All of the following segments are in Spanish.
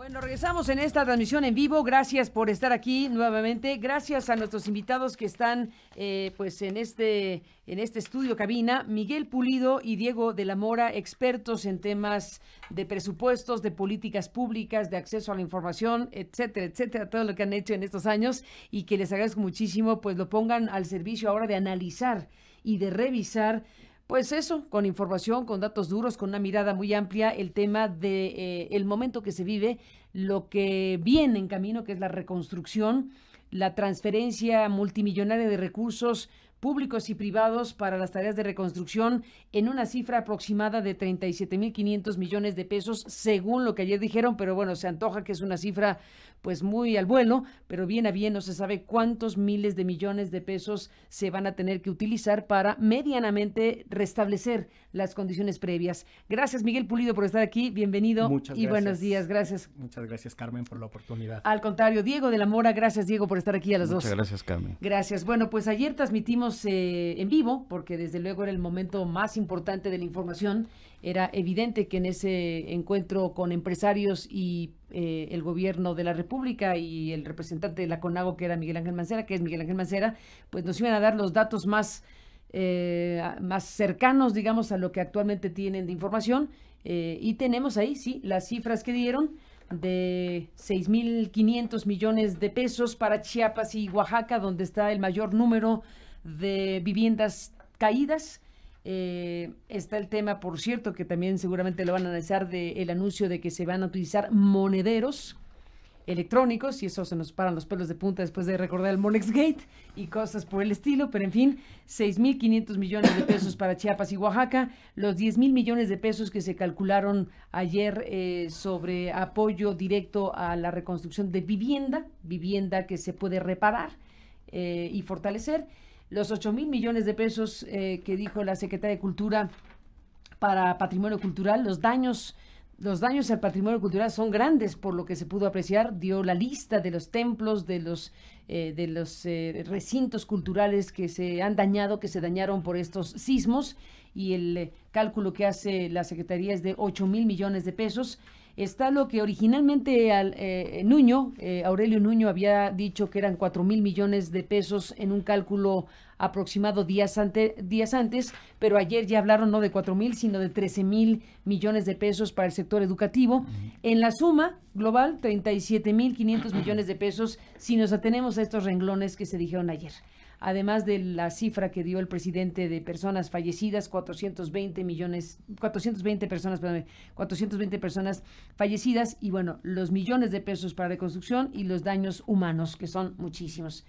Bueno, regresamos en esta transmisión en vivo. Gracias por estar aquí nuevamente. Gracias a nuestros invitados que están pues en este estudio cabina. Miguel Pulido y Diego de la Mora, expertos en temas de presupuestos, de políticas públicas, de acceso a la información, etcétera, etcétera, todo lo que han hecho en estos años y que les agradezco muchísimo, pues lo pongan al servicio ahora de analizar y de revisar. Pues eso, con información, con datos duros, con una mirada muy amplia, el tema de el momento que se vive, lo que viene en camino, que es la reconstrucción, la transferencia multimillonaria de recursos públicos y privados para las tareas de reconstrucción en una cifra aproximada de 37,500 millones de pesos, según lo que ayer dijeron, pero bueno, se antoja que es una cifra pues muy al vuelo, pero bien a bien no se sabe cuántos miles de millones de pesos se van a tener que utilizar para medianamente restablecer las condiciones previas. Gracias, Miguel Pulido, por estar aquí, bienvenido. Muchas y gracias. Buenos días, gracias. Muchas gracias, Carmen, por la oportunidad. Al contrario, Diego de la Mora, gracias, Diego, por estar aquí a las dos. Muchas gracias, Carmen. Gracias. Bueno, pues ayer transmitimos en vivo, porque desde luego era el momento más importante de la información. Era evidente que en ese encuentro con empresarios y el gobierno de la República y el representante de la CONAGO, que era Miguel Ángel Mancera, pues nos iban a dar los datos más cercanos, digamos, a lo que actualmente tienen de información. Y tenemos ahí, sí, las cifras que dieron de 6,500 millones de pesos para Chiapas y Oaxaca, donde está el mayor número de viviendas caídas. Está el tema, por cierto, que también seguramente lo van a analizar, del anuncio de que se van a utilizar monederos electrónicos, y eso se nos paran los pelos de punta después de recordar el Monexgate y cosas por el estilo, pero en fin, 6,500 millones de pesos para Chiapas y Oaxaca, los 10,000 millones de pesos que se calcularon ayer sobre apoyo directo a la reconstrucción de vivienda que se puede reparar y fortalecer, los 8,000 millones de pesos que dijo la Secretaría de Cultura para patrimonio cultural. Los daños al patrimonio cultural son grandes, por lo que se pudo apreciar. Dio la lista de los templos, de los recintos culturales que se dañaron por estos sismos, y el cálculo que hace la Secretaría es de 8,000 millones de pesos. Está lo que originalmente Aurelio Nuño había dicho, que eran 4,000 millones de pesos en un cálculo aproximado días antes, pero ayer ya hablaron no de 4,000, sino de 13,000 millones de pesos para el sector educativo. En la suma global, 37,500 millones de pesos, si nos atenemos a estos renglones que se dijeron ayer. Además de la cifra que dio el presidente de personas fallecidas, 420 personas fallecidas, y bueno, los millones de pesos para reconstrucción y los daños humanos, que son muchísimos.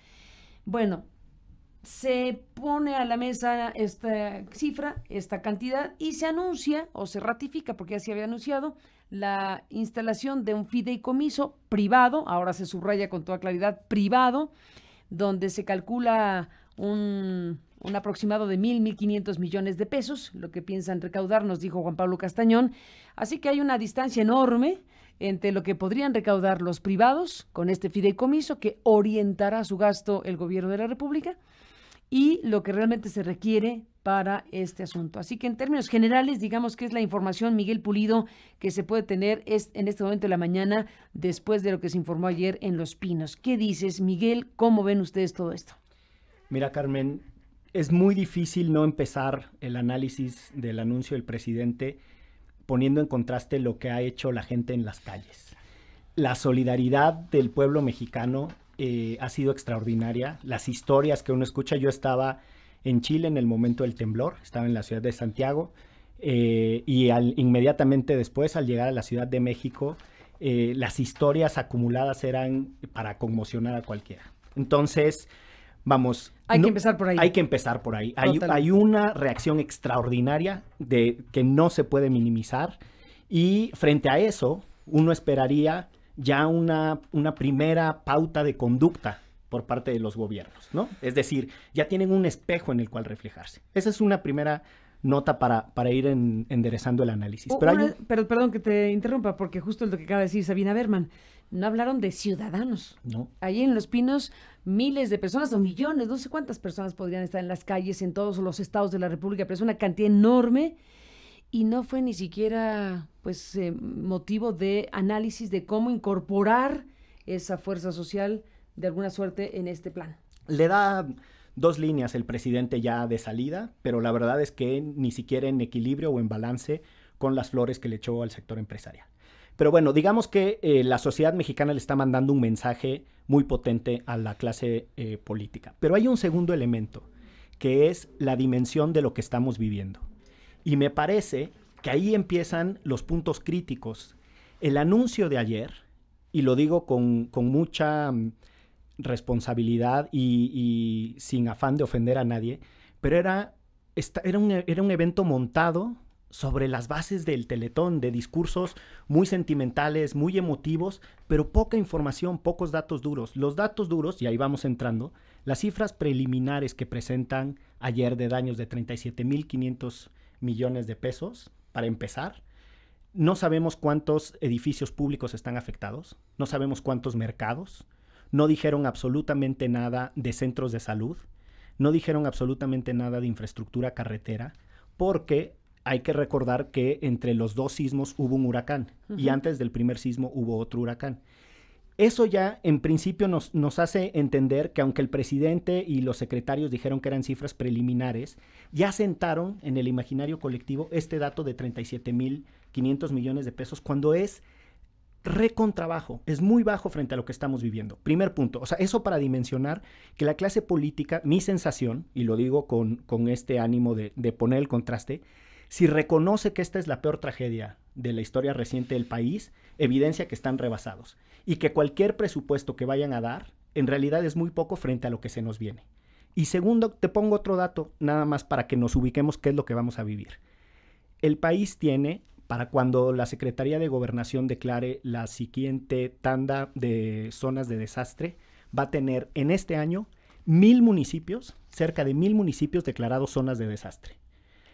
Bueno, se pone a la mesa esta cifra, esta cantidad, y se anuncia, o se ratifica, porque ya se había anunciado, la instalación de un fideicomiso privado, ahora se subraya con toda claridad, privado, donde se calcula un aproximado de 1,500 millones de pesos, lo que piensan recaudar, nos dijo Juan Pablo Castañón. Así que hay una distancia enorme entre lo que podrían recaudar los privados con este fideicomiso, que orientará su gasto el gobierno de la República, y lo que realmente se requiere para este asunto. Así que en términos generales, digamos que es la información, Miguel Pulido, que se puede tener en este momento de la mañana, después de lo que se informó ayer en Los Pinos. ¿Qué dices, Miguel? ¿Cómo ven ustedes todo esto? Mira, Carmen, es muy difícil no empezar el análisis del anuncio del presidente poniendo en contraste lo que ha hecho la gente en las calles. La solidaridad del pueblo mexicano ha sido extraordinaria. Las historias que uno escucha, yo estaba en Chile en el momento del temblor, estaba en la ciudad de Santiago, y inmediatamente después, al llegar a la Ciudad de México, las historias acumuladas eran para conmocionar a cualquiera. Entonces, vamos... Hay que empezar por ahí. Hay que empezar por ahí. Hay una reacción extraordinaria que no se puede minimizar, y frente a eso, uno esperaría ya una primera pauta de conducta por parte de los gobiernos, ¿no? Es decir, ya tienen un espejo en el cual reflejarse. Esa es una primera nota para ir enderezando el análisis. Pero perdón que te interrumpa, porque justo es lo que acaba de decir Sabina Berman. No hablaron de ciudadanos. No. Allí en Los Pinos, miles de personas o millones, no sé cuántas personas podrían estar en las calles en todos los estados de la República, pero es una cantidad enorme. y no fue ni siquiera pues motivo de análisis de cómo incorporar esa fuerza social de alguna suerte en este plan. Le da 2 líneas el presidente ya de salida, pero la verdad es que ni siquiera en equilibrio o en balance con las flores que le echó al sector empresarial. Pero bueno, digamos que la sociedad mexicana le está mandando un mensaje muy potente a la clase política. Pero hay un segundo elemento, que es la dimensión de lo que estamos viviendo. Y me parece que ahí empiezan los puntos críticos. El anuncio de ayer, y lo digo con mucha responsabilidad y sin afán de ofender a nadie, pero era un evento montado sobre las bases del Teletón, de discursos muy sentimentales, muy emotivos, pero poca información, pocos datos duros. Los datos duros, y ahí vamos entrando, las cifras preliminares que presentan ayer de daños de 37.500 millones de pesos, para empezar, no sabemos cuántos edificios públicos están afectados, no sabemos cuántos mercados, no dijeron absolutamente nada de centros de salud, no dijeron absolutamente nada de infraestructura carretera, porque hay que recordar que entre los 2 sismos hubo un huracán y antes del primer sismo hubo otro huracán. Eso ya en principio nos hace entender que aunque el presidente y los secretarios dijeron que eran cifras preliminares, ya sentaron en el imaginario colectivo este dato de 37.500 millones de pesos cuando es recontrabajo, es muy bajo frente a lo que estamos viviendo. Primer punto, o sea, eso para dimensionar que la clase política, mi sensación, y lo digo con este ánimo de poner el contraste, si reconoce que esta es la peor tragedia de la historia reciente del país, evidencia que están rebasados y que cualquier presupuesto que vayan a dar en realidad es muy poco frente a lo que se nos viene. Y segundo, te pongo otro dato nada más para que nos ubiquemos qué es lo que vamos a vivir. El país tiene, para cuando la Secretaría de Gobernación declare la siguiente tanda de zonas de desastre, va a tener en este año 1,000 municipios, cerca de 1,000 municipios declarados zonas de desastre.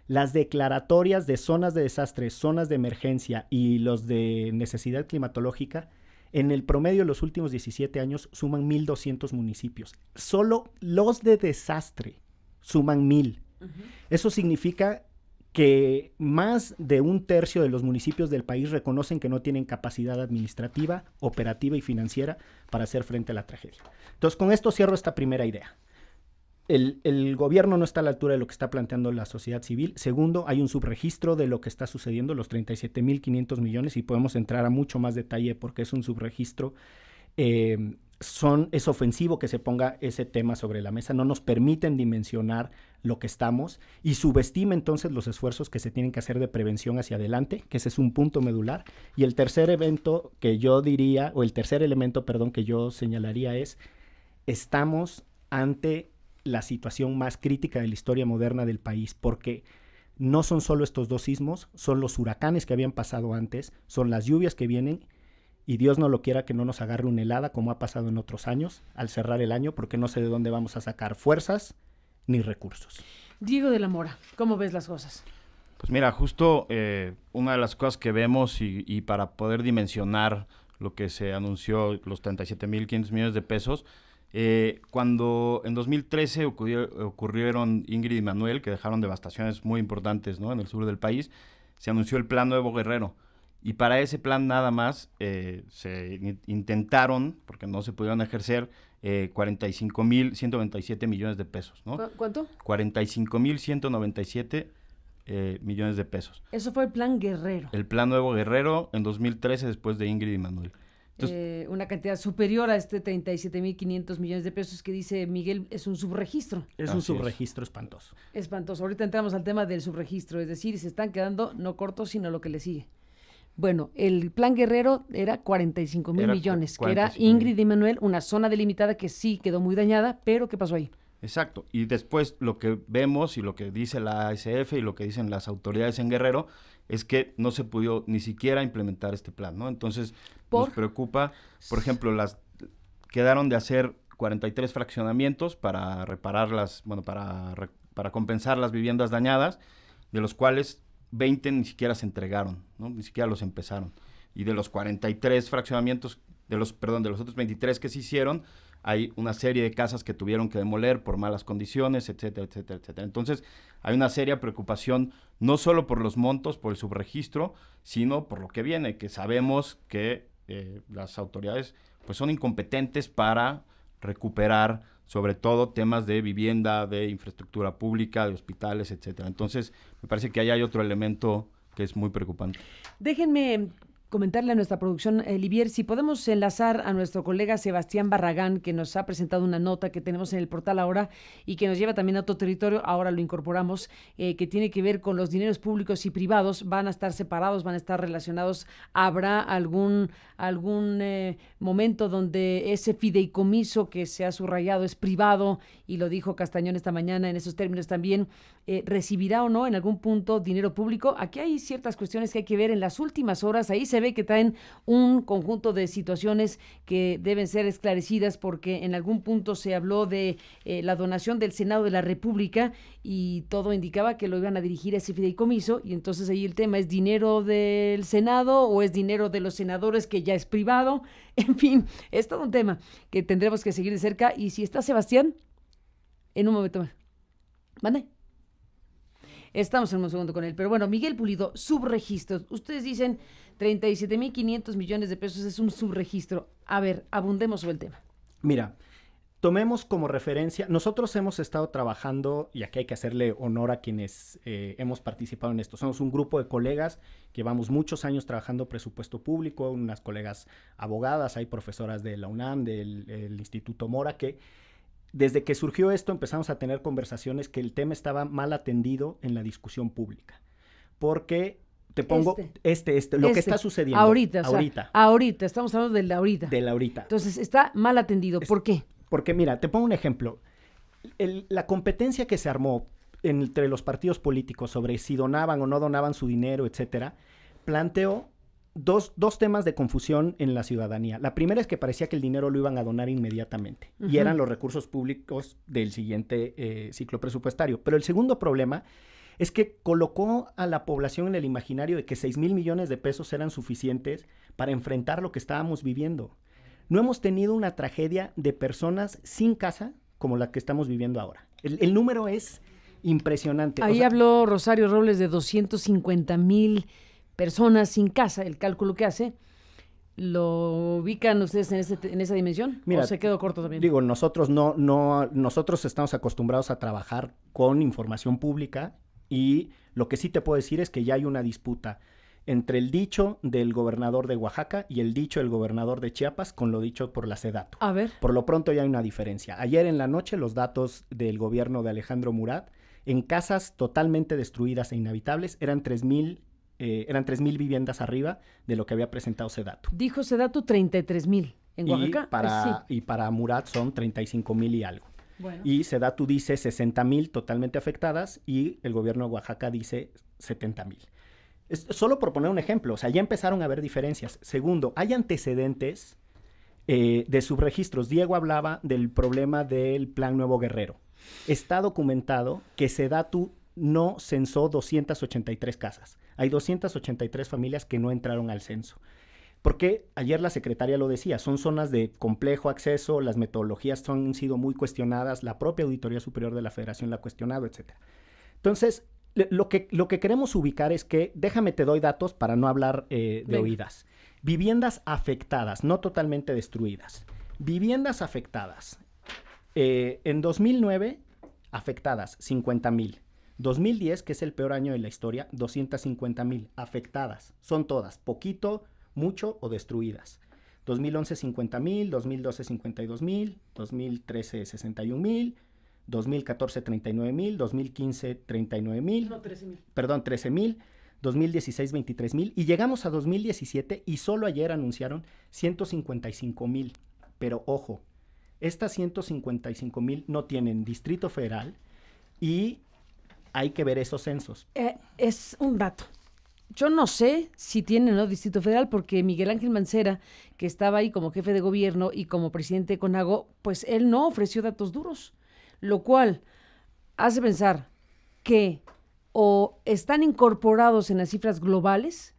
Las declaratorias de zonas de desastre, zonas de emergencia y los de necesidad climatológica, en el promedio de los últimos 17 años suman 1,200 municipios. Solo los de desastre suman 1,000. Eso significa que más de 1/3 de los municipios del país reconocen que no tienen capacidad administrativa, operativa y financiera para hacer frente a la tragedia. Entonces, con esto cierro esta primera idea. El gobierno no está a la altura de lo que está planteando la sociedad civil. Segundo, hay un subregistro de lo que está sucediendo, los 37.500 millones, y podemos entrar a mucho más detalle porque es un subregistro. Es ofensivo que se ponga ese tema sobre la mesa, no nos permiten dimensionar lo que estamos y subestima entonces los esfuerzos que se tienen que hacer de prevención hacia adelante, que ese es un punto medular. Y el tercer evento que yo diría, o el tercer elemento, perdón, que yo señalaría es, estamos ante la situación más crítica de la historia moderna del país, porque no son solo estos 2 sismos, son los huracanes que habían pasado antes, son las lluvias que vienen, y Dios no lo quiera que no nos agarre una helada como ha pasado en otros años al cerrar el año, porque no sé de dónde vamos a sacar fuerzas ni recursos. Diego de la Mora, ¿cómo ves las cosas? Pues mira, justo una de las cosas que vemos y para poder dimensionar lo que se anunció, los 37.500 millones de pesos, cuando en 2013 ocurrieron Ingrid y Manuel, que dejaron devastaciones muy importantes, ¿no?, en el sur del país, se anunció el Plan Nuevo Guerrero. Y para ese plan nada más se intentaron, porque no se pudieron ejercer, 45.197 millones de pesos, ¿no? ¿Cuánto? 45.197 millones de pesos. Eso fue el Plan Guerrero. El Plan Nuevo Guerrero en 2013, después de Ingrid y Manuel. Entonces, una cantidad superior a este 37.500 millones de pesos que dice Miguel es un subregistro. Es un subregistro espantoso. Espantoso. Ahorita entramos al tema del subregistro, es decir, se están quedando no cortos, sino lo que le sigue. Bueno, el Plan Guerrero era 45,000 millones, que era Ingrid y Manuel, una zona delimitada que sí quedó muy dañada, pero ¿qué pasó ahí? Exacto. Y después lo que vemos y lo que dice la ASF y lo que dicen las autoridades en Guerrero es que no se pudo ni siquiera implementar este plan, ¿no? Entonces nos preocupa, por ejemplo, quedaron de hacer 43 fraccionamientos para reparar para compensar las viviendas dañadas, de los cuales 20 ni siquiera se entregaron, ¿no? Ni siquiera los empezaron. Y de los 43 fraccionamientos, de los otros 23 que se hicieron, hay una serie de casas que tuvieron que demoler por malas condiciones, etcétera, etcétera, etcétera. Entonces, hay una seria preocupación, no solo por los montos, por el subregistro, sino por lo que viene, que sabemos que las autoridades pues son incompetentes para recuperar, sobre todo, temas de vivienda, de infraestructura pública, de hospitales, etcétera. Entonces, me parece que ahí hay otro elemento que es muy preocupante. Déjenme comentarle a nuestra producción, Livier, si podemos enlazar a nuestro colega Sebastián Barragán, que nos ha presentado una nota que tenemos en el portal ahora y que nos lleva también a otro territorio, ahora lo incorporamos, que tiene que ver con los dineros públicos y privados, van a estar separados, van a estar relacionados. ¿Habrá algún momento donde ese fideicomiso que se ha subrayado es privado, y lo dijo Castañón esta mañana en esos términos también, recibirá o no en algún punto dinero público? Aquí hay ciertas cuestiones que hay que ver en las últimas horas. Ahí se ve que traen un conjunto de situaciones que deben ser esclarecidas, porque en algún punto se habló de la donación del Senado de la República y todo indicaba que lo iban a dirigir a ese fideicomiso, y entonces ahí el tema es dinero del Senado o es dinero de los senadores que ya es privado. En fin, es todo un tema que tendremos que seguir de cerca. Y si está Sebastián, en un momento más. ¿Mande? Estamos en un segundo con él. Pero bueno, Miguel Pulido, subregistros. Ustedes dicen 37,500 millones de pesos es un subregistro. A ver, abundemos sobre el tema. Mira, tomemos como referencia, nosotros hemos estado trabajando, y aquí hay que hacerle honor a quienes hemos participado en esto. Somos un grupo de colegas que llevamos muchos años trabajando presupuesto público, unas colegas abogadas, hay profesoras de la UNAM, del Instituto Mora, que desde que surgió esto empezamos a tener conversaciones que el tema estaba mal atendido en la discusión pública. Porque te pongo lo que está sucediendo. Ahorita. Ahorita, estamos hablando del ahorita. Del ahorita. Entonces, está mal atendido. ¿Por qué? Porque mira, te pongo un ejemplo. La competencia que se armó entre los partidos políticos sobre si donaban o no donaban su dinero, etcétera, planteó dos temas de confusión en la ciudadanía. La primera es que parecía que el dinero lo iban a donar inmediatamente, y eran los recursos públicos del siguiente ciclo presupuestario. Pero el segundo problema es que colocó a la población en el imaginario de que 6,000 millones de pesos eran suficientes para enfrentar lo que estábamos viviendo. No hemos tenido una tragedia de personas sin casa como la que estamos viviendo ahora. El número es impresionante. Ahí habló Rosario Robles de 250,000 personas sin casa, el cálculo que hace. ¿Lo ubican ustedes en esa dimensión? Mira, ¿o se quedó corto también? Digo, nosotros nosotros estamos acostumbrados a trabajar con información pública, y lo que sí te puedo decir es que ya hay una disputa entre el dicho del gobernador de Oaxaca y el dicho del gobernador de Chiapas con lo dicho por la SEDATU. A ver. Por lo pronto ya hay una diferencia. Ayer en la noche los datos del gobierno de Alejandro Murat, en casas totalmente destruidas e inhabitables, eran 3,000 viviendas arriba de lo que había presentado SEDATU. Dijo SEDATU 33,000 en Oaxaca. Y para Murat son 35,000 y algo. Bueno. Y SEDATU dice 60,000 totalmente afectadas, y el gobierno de Oaxaca dice 70,000. Solo por poner un ejemplo, o sea, ya empezaron a haber diferencias. Segundo, hay antecedentes de subregistros. Diego hablaba del problema del Plan Nuevo Guerrero. Está documentado que SEDATU no censó 283 casas. Hay 283 familias que no entraron al censo. Porque ayer la secretaria lo decía, son zonas de complejo acceso, las metodologías han sido muy cuestionadas, la propia Auditoría Superior de la Federación la ha cuestionado, etcétera. Entonces, lo que queremos ubicar es que, déjame te doy datos para no hablar de oídas. Viviendas afectadas, no totalmente destruidas. Viviendas afectadas. En 2009, afectadas, 50,000. 2010, que es el peor año de la historia, 250,000 afectadas. Son todas, poquito, mucho o destruidas. 2011, 50,000, 2012, 52,000, 2013, 61,000, 2014, 39,000, 2015, 39,000. No, 13,000. Perdón, 13,000, 2016, 23,000, y llegamos a 2017 y solo ayer anunciaron 155,000. Pero ojo, estas 155,000 no tienen Distrito Federal, y hay que ver esos censos. Es un dato. Yo no sé si tiene o no Distrito Federal, porque Miguel Ángel Mancera, que estaba ahí como jefe de gobierno y como presidente de CONAGO, pues él no ofreció datos duros, lo cual hace pensar que o están incorporados en las cifras globales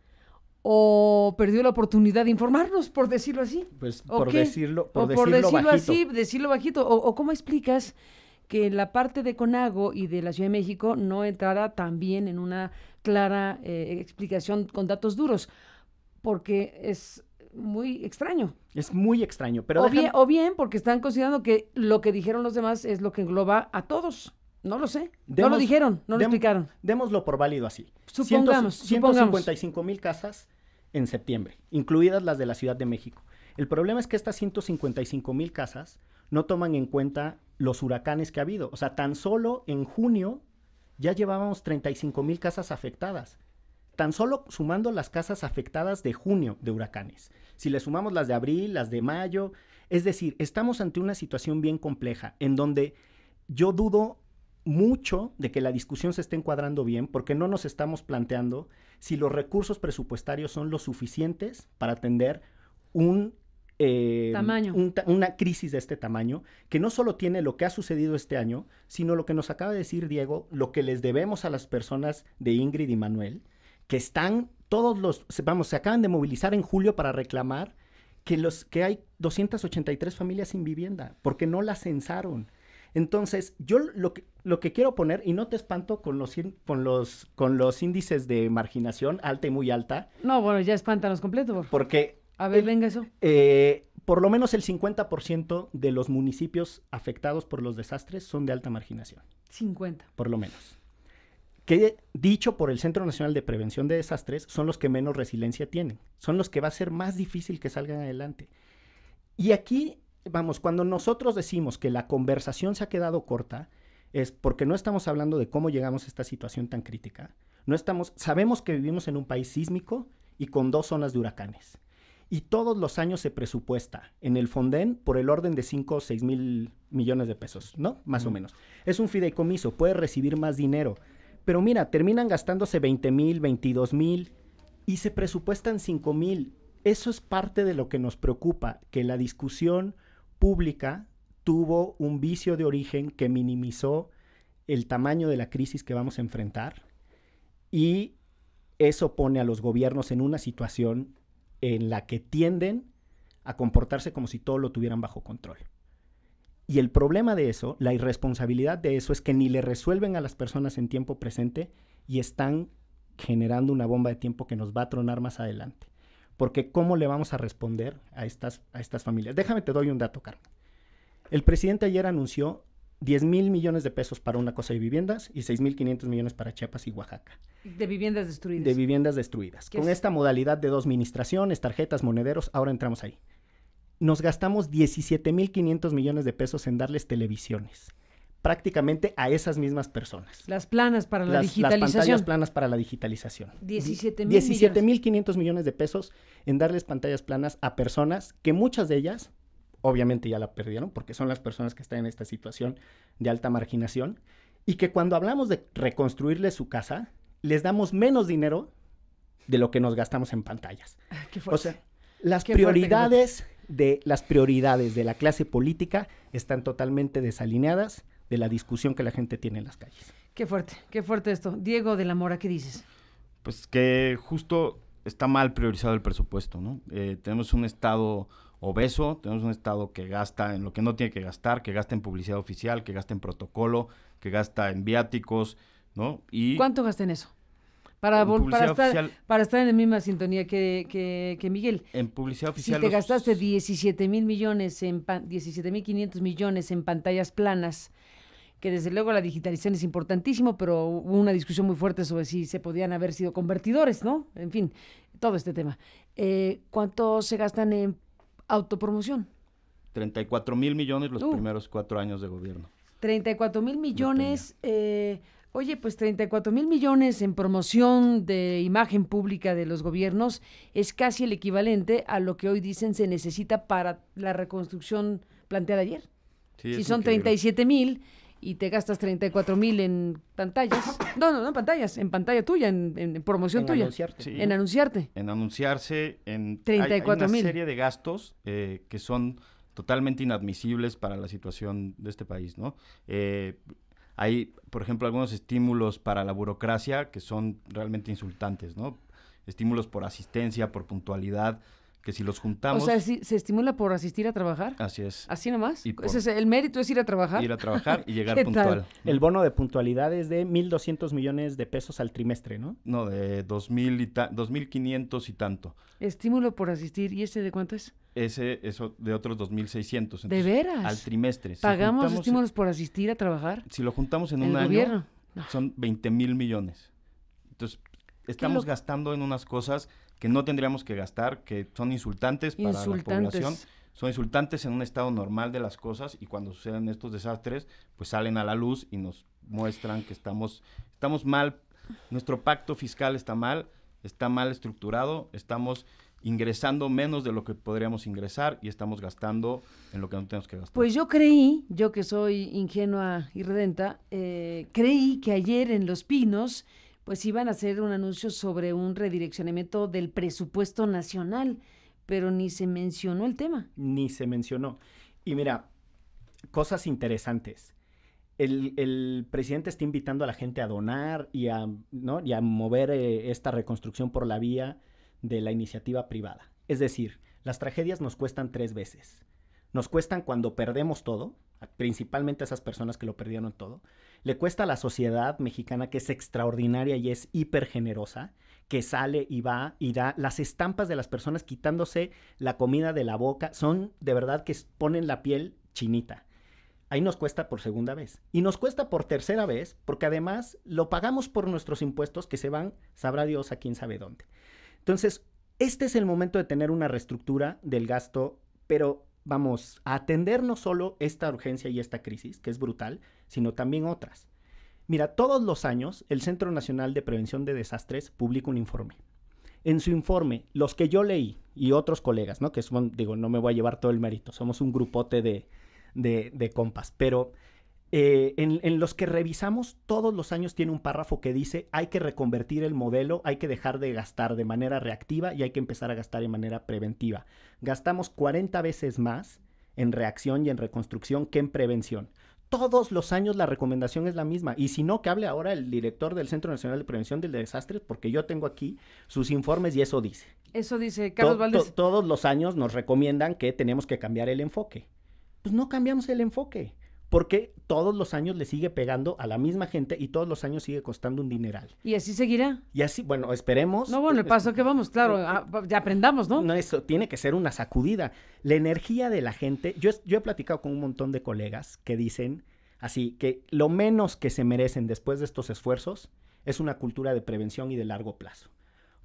o perdió la oportunidad de informarnos, por decirlo así. Pues ¿O por qué? decirlo, O por decirlo bajito. así, decirlo bajito. O ¿cómo explicas que la parte de CONAGO y de la Ciudad de México no entrara también en una clara explicación con datos duros? Porque es muy extraño. Es muy extraño, pero O bien porque están considerando que lo que dijeron los demás es lo que engloba a todos. No lo sé. No lo dijeron, no lo explicaron. Démoslo por válido así. Supongamos. 155,000 casas en septiembre, incluidas las de la Ciudad de México. El problema es que estas 155,000 casas no toman en cuenta los huracanes que ha habido. O sea, tan solo en junio ya llevábamos 35,000 casas afectadas. Tan solo sumando las casas afectadas de junio de huracanes. Si le sumamos las de abril, las de mayo, es decir, estamos ante una situación bien compleja en donde yo dudo mucho de que la discusión se esté encuadrando bien, porque no nos estamos planteando si los recursos presupuestarios son los suficientes para atender una crisis de este tamaño, que no solo tiene lo que ha sucedido este año, sino lo que nos acaba de decir Diego, lo que les debemos a las personas de Ingrid y Manuel, que están se acaban de movilizar en julio para reclamar que hay 283 familias sin vivienda, porque no las censaron. Entonces, yo lo que quiero poner, y no te espanto con los índices de marginación, alta y muy alta. No, bueno, ya espántanos completo. Porque... A ver, venga eso. Por lo menos el 50% de los municipios afectados por los desastres son de alta marginación. 50. Por lo menos. Que, dicho por el Centro Nacional de Prevención de Desastres, son los que menos resiliencia tienen. Son los que va a ser más difícil que salgan adelante. Y aquí... Vamos, cuando nosotros decimos que la conversación se ha quedado corta, es porque no estamos hablando de cómo llegamos a esta situación tan crítica. Sabemos que vivimos en un país sísmico y con 2 zonas de huracanes. Y todos los años se presupuesta en el Fonden por el orden de 5 o 6 mil millones de pesos, ¿no? Más o menos. Es un fideicomiso, puede recibir más dinero. Pero mira, terminan gastándose 20,000, 22,000 y se presupuestan 5,000. Eso es parte de lo que nos preocupa, que la discusión pública tuvo un vicio de origen que minimizó el tamaño de la crisis que vamos a enfrentar, y eso pone a los gobiernos en una situación en la que tienden a comportarse como si todo lo tuvieran bajo control. Y el problema de eso, la irresponsabilidad de eso, es que ni le resuelven a las personas en tiempo presente y están generando una bomba de tiempo que nos va a tronar más adelante. Porque ¿cómo le vamos a responder a estas familias? Déjame, te doy un dato, Carmen. El presidente ayer anunció 10,000 millones de pesos para una cosa de viviendas y 6,500 millones para Chiapas y Oaxaca. De viviendas destruidas. De viviendas destruidas. Con esta modalidad de 2 administraciones, tarjetas, monederos, ahora entramos ahí. Nos gastamos 17,500 millones de pesos en darles televisiones, prácticamente a esas mismas personas. Las planas para la digitalización. Las pantallas planas para la digitalización. 17,500 millones de pesos en darles pantallas planas a personas que muchas de ellas, obviamente ya la perdieron, porque son las personas que están en esta situación de alta marginación, y que cuando hablamos de reconstruirles su casa, les damos menos dinero de lo que nos gastamos en pantallas. Qué fuerte. O sea, las prioridades de la clase política están totalmente desalineadas de la discusión que la gente tiene en las calles. Qué fuerte esto. Diego de la Mora, ¿qué dices? Pues que justo está mal priorizado el presupuesto, ¿no? Tenemos un estado obeso, tenemos un estado que gasta en lo que no tiene que gastar, que gasta en publicidad oficial, que gasta en protocolo, que gasta en viáticos, ¿no? Y ¿cuánto gasta en eso? Para estar en la misma sintonía que Miguel. En publicidad oficial. Si te gastaste 17,000 millones, 17,500 millones en pantallas planas, que desde luego la digitalización es importantísimo, pero hubo una discusión muy fuerte sobre si se podían haber sido convertidores, ¿no? En fin, todo este tema. ¿Cuánto se gastan en autopromoción? 34,000 millones los primeros 4 años de gobierno. 34,000 millones, oye, pues 34,000 millones en promoción de imagen pública de los gobiernos es casi el equivalente a lo que hoy dicen se necesita para la reconstrucción planteada ayer. Sí, si son 37,000 y te gastas 34,000 en pantallas, no en pantallas, en pantalla tuya, en promoción tuya. Anunciarte. Sí. En anunciarte. En anunciarse, en 34,000. Hay una serie de gastos que son totalmente inadmisibles para la situación de este país, ¿no? Hay, por ejemplo, algunos estímulos para la burocracia que son realmente insultantes, ¿no? estímulos por asistencia, por puntualidad, que si los juntamos... O sea, ¿se estimula por asistir a trabajar? Así es. ¿Así nomás? Y ¿Ese es el mérito, es ir a trabajar? Ir a trabajar y llegar ¿Qué puntual. tal? El bono de puntualidad es de 1,200 millones de pesos al trimestre, ¿no? No, de 2,500 y tanto. Estímulo por asistir. ¿Y ese de cuánto es? Eso de otros 2,600. ¿De veras? Al trimestre. ¿Pagamos estímulos por asistir a trabajar? Si lo juntamos en ¿El un año, gobierno? No. son 20,000 millones. Entonces, estamos gastando en unas cosas que no tendríamos que gastar, que son insultantes para la población. Son insultantes en un estado normal de las cosas, y cuando suceden estos desastres, pues salen a la luz y nos muestran que estamos mal. Nuestro pacto fiscal está mal estructurado, estamos ingresando menos de lo que podríamos ingresar y estamos gastando en lo que no tenemos que gastar. Pues yo que soy ingenua y redenta, creí que ayer en Los Pinos pues iban a hacer un anuncio sobre un redireccionamiento del presupuesto nacional, pero ni se mencionó el tema. Ni se mencionó. Y mira, cosas interesantes. El presidente está invitando a la gente a donar y a mover esta reconstrucción por la vía de la iniciativa privada. Es decir, las tragedias nos cuestan 3 veces. Nos cuestan cuando perdemos todo, principalmente a esas personas que lo perdieron todo. Le cuesta a la sociedad mexicana, que es extraordinaria y es hiper generosa, que sale y va y da. Las estampas de las personas quitándose la comida de la boca son de verdad que ponen la piel chinita. Ahí nos cuesta por segunda vez. Y nos cuesta por tercera vez, porque además lo pagamos por nuestros impuestos que se van, sabrá Dios a quién sabe dónde. Entonces, este es el momento de tener una reestructura del gasto, pero vamos a atender no solo esta urgencia y esta crisis, que es brutal, sino también otras. Mira, todos los años el Centro Nacional de Prevención de Desastres publica un informe. En su informe, los que yo leí y otros colegas, ¿no? Que son, digo, no me voy a llevar todo el mérito, somos un grupote de compas, pero en los que revisamos todos los años tiene un párrafo que dice hay que reconvertir el modelo, hay que dejar de gastar de manera reactiva y hay que empezar a gastar de manera preventiva. Gastamos 40 veces más en reacción y en reconstrucción que en prevención. Todos los años la recomendación es la misma, y si no, que hable ahora el director del Centro Nacional de Prevención de Desastres, porque yo tengo aquí sus informes y eso dice. Eso dice Carlos Valdés. Todos los años nos recomiendan que tenemos que cambiar el enfoque. Pues no cambiamos el enfoque, porque todos los años le sigue pegando a la misma gente y todos los años sigue costando un dineral. ¿Y así seguirá? Y así, bueno, esperemos. No, bueno, el paso que vamos, claro, ya aprendamos, ¿no? No, eso tiene que ser una sacudida. La energía de la gente, yo he platicado con un montón de colegas que dicen así, que lo menos que se merecen después de estos esfuerzos es una cultura de prevención y de largo plazo.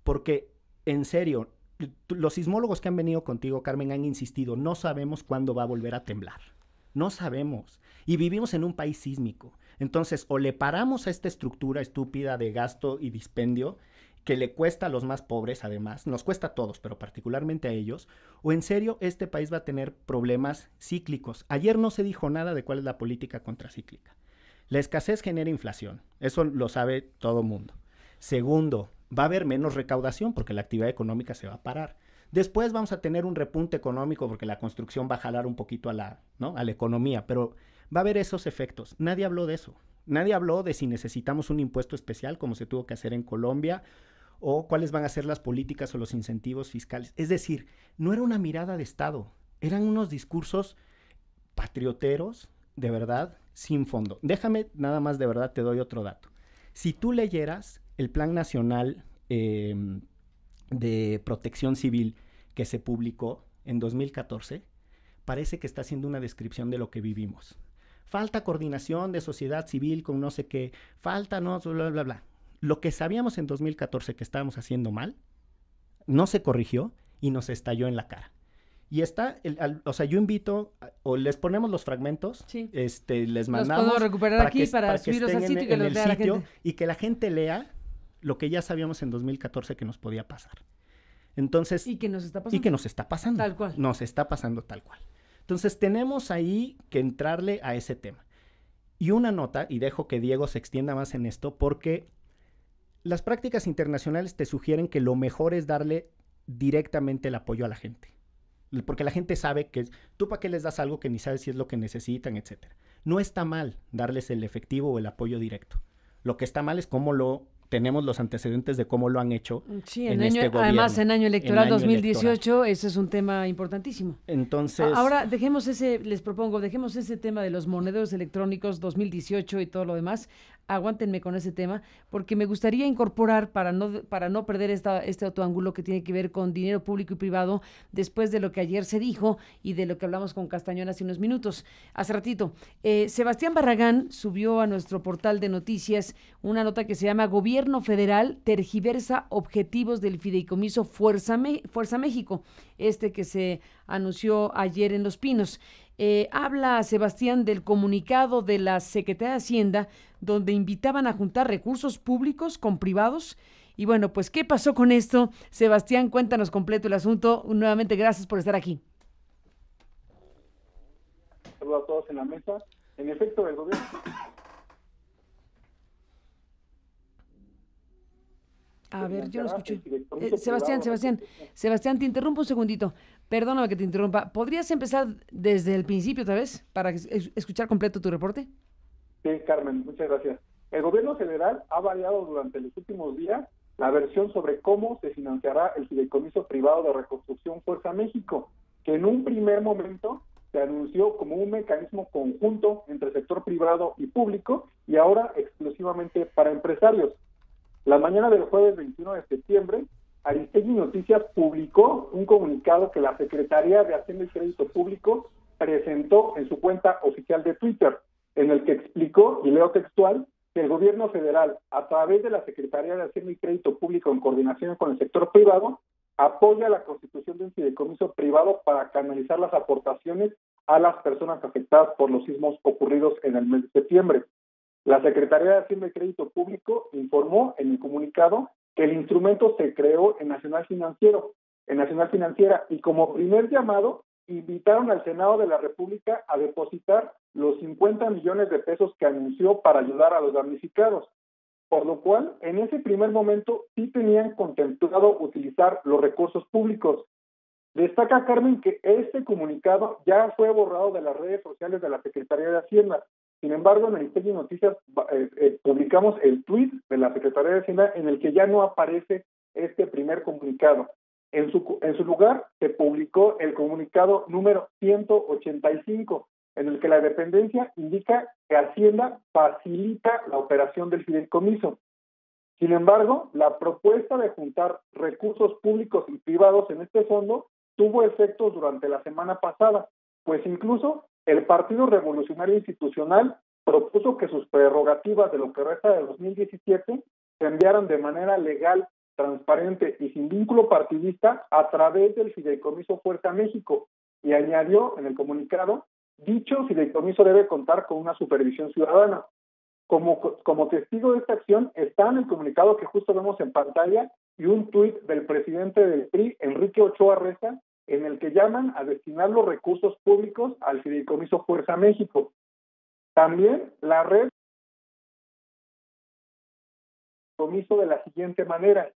Porque, en serio, los sismólogos que han venido contigo, Carmen, han insistido, no sabemos cuándo va a volver a temblar. No sabemos. Y vivimos en un país sísmico. Entonces, o le paramos a esta estructura estúpida de gasto y dispendio, que le cuesta a los más pobres, además, nos cuesta a todos, pero particularmente a ellos, o en serio, este país va a tener problemas cíclicos. Ayer no se dijo nada de cuál es la política contracíclica. La escasez genera inflación. Eso lo sabe todo mundo. Segundo, va a haber menos recaudación porque la actividad económica se va a parar. Después vamos a tener un repunte económico porque la construcción va a jalar un poquito a la economía, pero va a haber esos efectos. Nadie habló de eso. Nadie habló de si necesitamos un impuesto especial como se tuvo que hacer en Colombia o cuáles van a ser las políticas o los incentivos fiscales. Es decir, no era una mirada de Estado, eran unos discursos patrioteros, de verdad, sin fondo. Déjame, nada más de verdad, te doy otro dato. Si tú leyeras el Plan Nacional de Protección Civil que se publicó en 2014, parece que está haciendo una descripción de lo que vivimos. Falta coordinación de sociedad civil con no sé qué, falta no, bla, bla, bla. Lo que sabíamos en 2014 que estábamos haciendo mal, no se corrigió y nos estalló en la cara. Y está, o sea, yo invito, o les ponemos los fragmentos, sí. Les mandamos. Los podemos recuperar aquí para subirlos al sitio y que los lea la gente. Y que la gente lea lo que ya sabíamos en 2014 que nos podía pasar. Entonces. Y que nos está pasando. Y que nos está pasando. Tal cual. Nos está pasando tal cual. Entonces tenemos ahí que entrarle a ese tema. Y una nota, y dejo que Diego se extienda más en esto, porque las prácticas internacionales te sugieren que lo mejor es darle directamente el apoyo a la gente. Porque la gente sabe que tú para qué les das algo que ni sabes si es lo que necesitan, etcétera. No está mal darles el efectivo o el apoyo directo. Lo que está mal es cómo lo tenemos los antecedentes de cómo lo han hecho Sí, en este gobierno. además en año electoral En año 2018, ese es un tema importantísimo. Entonces, Ahora les propongo, dejemos ese tema de los monederos electrónicos 2018 y todo lo demás. Aguántenme con ese tema, porque me gustaría incorporar, para no perder este otro ángulo que tiene que ver con dinero público y privado, después de lo que ayer se dijo y de lo que hablamos con Castañón hace unos minutos, hace ratito. Sebastián Barragán subió a nuestro portal de noticias una nota que se llama Gobierno Federal tergiversa objetivos del fideicomiso Fuerza México, que se anunció ayer en Los Pinos. Habla Sebastián del comunicado de la Secretaría de Hacienda, donde invitaban a juntar recursos públicos con privados. Y bueno, pues, ¿qué pasó con esto? Sebastián, cuéntanos completo el asunto. Nuevamente, gracias por estar aquí. Saludos a todos en la mesa. En efecto, el gobierno... A ver, yo no escuché. Sebastián, te interrumpo un segundito. Perdóname que te interrumpa. ¿Podrías empezar desde el principio otra vez para escuchar completo tu reporte? Sí, Carmen, muchas gracias. El gobierno federal ha variado durante los últimos días la versión sobre cómo se financiará el fideicomiso privado de reconstrucción Fuerza México, que en un primer momento se anunció como un mecanismo conjunto entre el sector privado y público y ahora exclusivamente para empresarios. La mañana del jueves 21 de septiembre, Aristegui Noticias publicó un comunicado que la Secretaría de Hacienda y Crédito Público presentó en su cuenta oficial de Twitter, en el que explicó, y leo textual, que el gobierno federal, a través de la Secretaría de Hacienda y Crédito Público en coordinación con el sector privado, apoya la constitución de un fideicomiso privado para canalizar las aportaciones a las personas afectadas por los sismos ocurridos en el mes de septiembre. La Secretaría de Hacienda y Crédito Público informó en el comunicado que el instrumento se creó en Nacional Financiera, y como primer llamado invitaron al Senado de la República a depositar los 50 millones de pesos que anunció para ayudar a los damnificados, por lo cual en ese primer momento sí tenían contemplado utilizar los recursos públicos. Destaca, Carmen, que este comunicado ya fue borrado de las redes sociales de la Secretaría de Hacienda. Sin embargo, en Aristegui Noticias publicamos el tuit de la Secretaría de Hacienda en el que ya no aparece este primer comunicado. En su lugar se publicó el comunicado número 185, en el que la dependencia indica que Hacienda facilita la operación del fideicomiso. Sin embargo, la propuesta de juntar recursos públicos y privados en este fondo tuvo efectos durante la semana pasada, pues incluso el Partido Revolucionario Institucional propuso que sus prerrogativas de lo que resta de 2017 se enviaran de manera legal, transparente y sin vínculo partidista a través del fideicomiso Fuerza México, y añadió en el comunicado: dicho fideicomiso debe contar con una supervisión ciudadana. Como testigo de esta acción está en el comunicado que justo vemos en pantalla y un tuit del presidente del PRI, Enrique Ochoa Reza, en el que llaman a destinar los recursos públicos al fideicomiso Fuerza México. También la red comiso de la siguiente manera: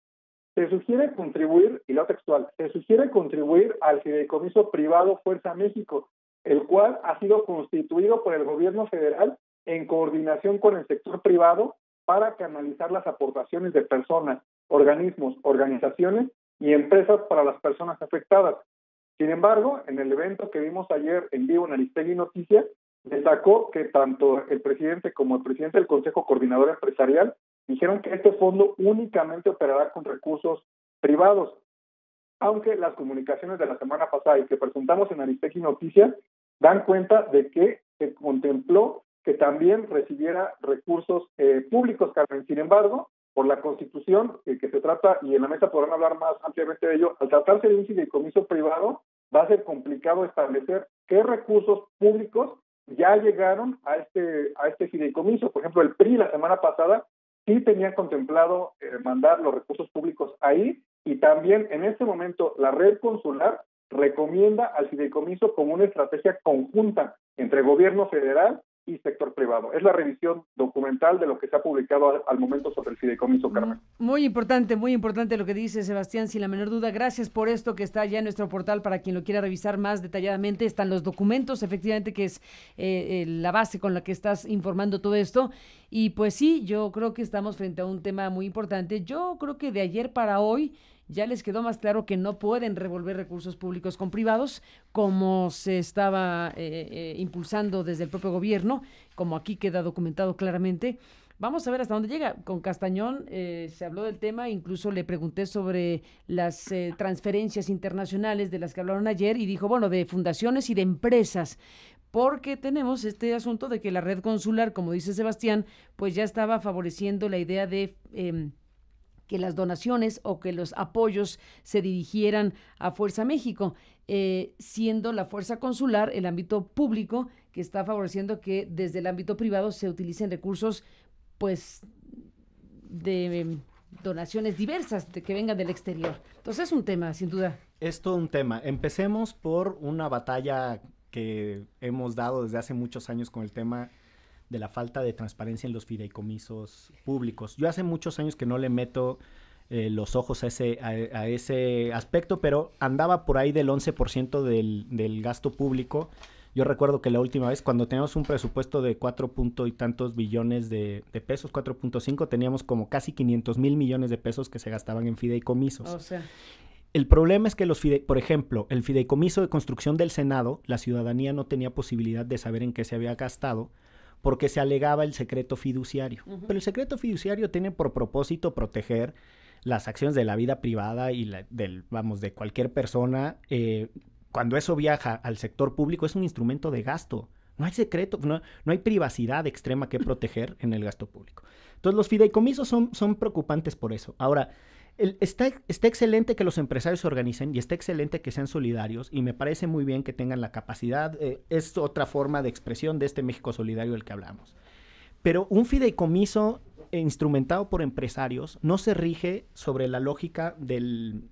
se sugiere contribuir, y lo textual, se sugiere contribuir al fideicomiso privado Fuerza México, el cual ha sido constituido por el gobierno federal en coordinación con el sector privado para canalizar las aportaciones de personas, organismos, organizaciones y empresas para las personas afectadas. Sin embargo, en el evento que vimos ayer en vivo en Aristegui Noticias, destacó que tanto el presidente como el presidente del Consejo Coordinador Empresarial dijeron que este fondo únicamente operará con recursos privados, aunque las comunicaciones de la semana pasada y que presentamos en Aristegui Noticias dan cuenta de que se contempló que también recibiera recursos públicos, Carmen. Sin embargo, por la Constitución que se trata, y en la mesa podrán hablar más ampliamente de ello, al tratarse de un fideicomiso privado, va a ser complicado establecer qué recursos públicos ya llegaron a este fideicomiso. Por ejemplo, el PRI la semana pasada sí tenía contemplado mandar los recursos públicos ahí, y también en este momento la red consular recomienda al fideicomiso como una estrategia conjunta entre gobierno federal y sector privado. Es la revisión documental de lo que se ha publicado al momento sobre el fideicomiso, Carmen. Muy importante lo que dice Sebastián, sin la menor duda. Gracias por esto que está ya en nuestro portal para quien lo quiera revisar más detalladamente. Están los documentos, efectivamente, que es la base con la que estás informando todo esto. Y pues sí, yo creo que estamos frente a un tema muy importante. Yo creo que de ayer para hoy ya les quedó más claro que no pueden revolver recursos públicos con privados, como se estaba impulsando desde el propio gobierno, como aquí queda documentado claramente. Vamos a ver hasta dónde llega. Con Castañón se habló del tema, incluso le pregunté sobre las transferencias internacionales de las que hablaron ayer y dijo, bueno, de fundaciones y de empresas, porque tenemos este asunto de que la red consular, como dice Sebastián, pues ya estaba favoreciendo la idea de que las donaciones o que los apoyos se dirigieran a Fuerza México, siendo la fuerza consular el ámbito público que está favoreciendo que desde el ámbito privado se utilicen recursos pues de donaciones diversas que vengan del exterior. Entonces es un tema, sin duda. Es todo un tema. Empecemos por una batalla que hemos dado desde hace muchos años con el tema de la falta de transparencia en los fideicomisos públicos. Yo hace muchos años que no le meto los ojos a ese aspecto, pero andaba por ahí del 11% del gasto público. Yo recuerdo que la última vez, cuando teníamos un presupuesto de 4 punto y tantos billones de pesos, 4.5, teníamos como casi 500,000 millones de pesos que se gastaban en fideicomisos. O sea, el problema es que por ejemplo, el fideicomiso de construcción del Senado, la ciudadanía no tenía posibilidad de saber en qué se había gastado, porque se alegaba el secreto fiduciario. Uh-huh. Pero el secreto fiduciario tiene por propósito proteger las acciones de la vida privada y de cualquier persona. Cuando eso viaja al sector público es un instrumento de gasto. No hay secreto, no hay privacidad extrema que proteger en el gasto público. Entonces los fideicomisos son preocupantes por eso. Ahora, está excelente que los empresarios se organicen y está excelente que sean solidarios y me parece muy bien que tengan la capacidad. Es otra forma de expresión de este México solidario del que hablamos. Pero un fideicomiso instrumentado por empresarios no se rige sobre la lógica del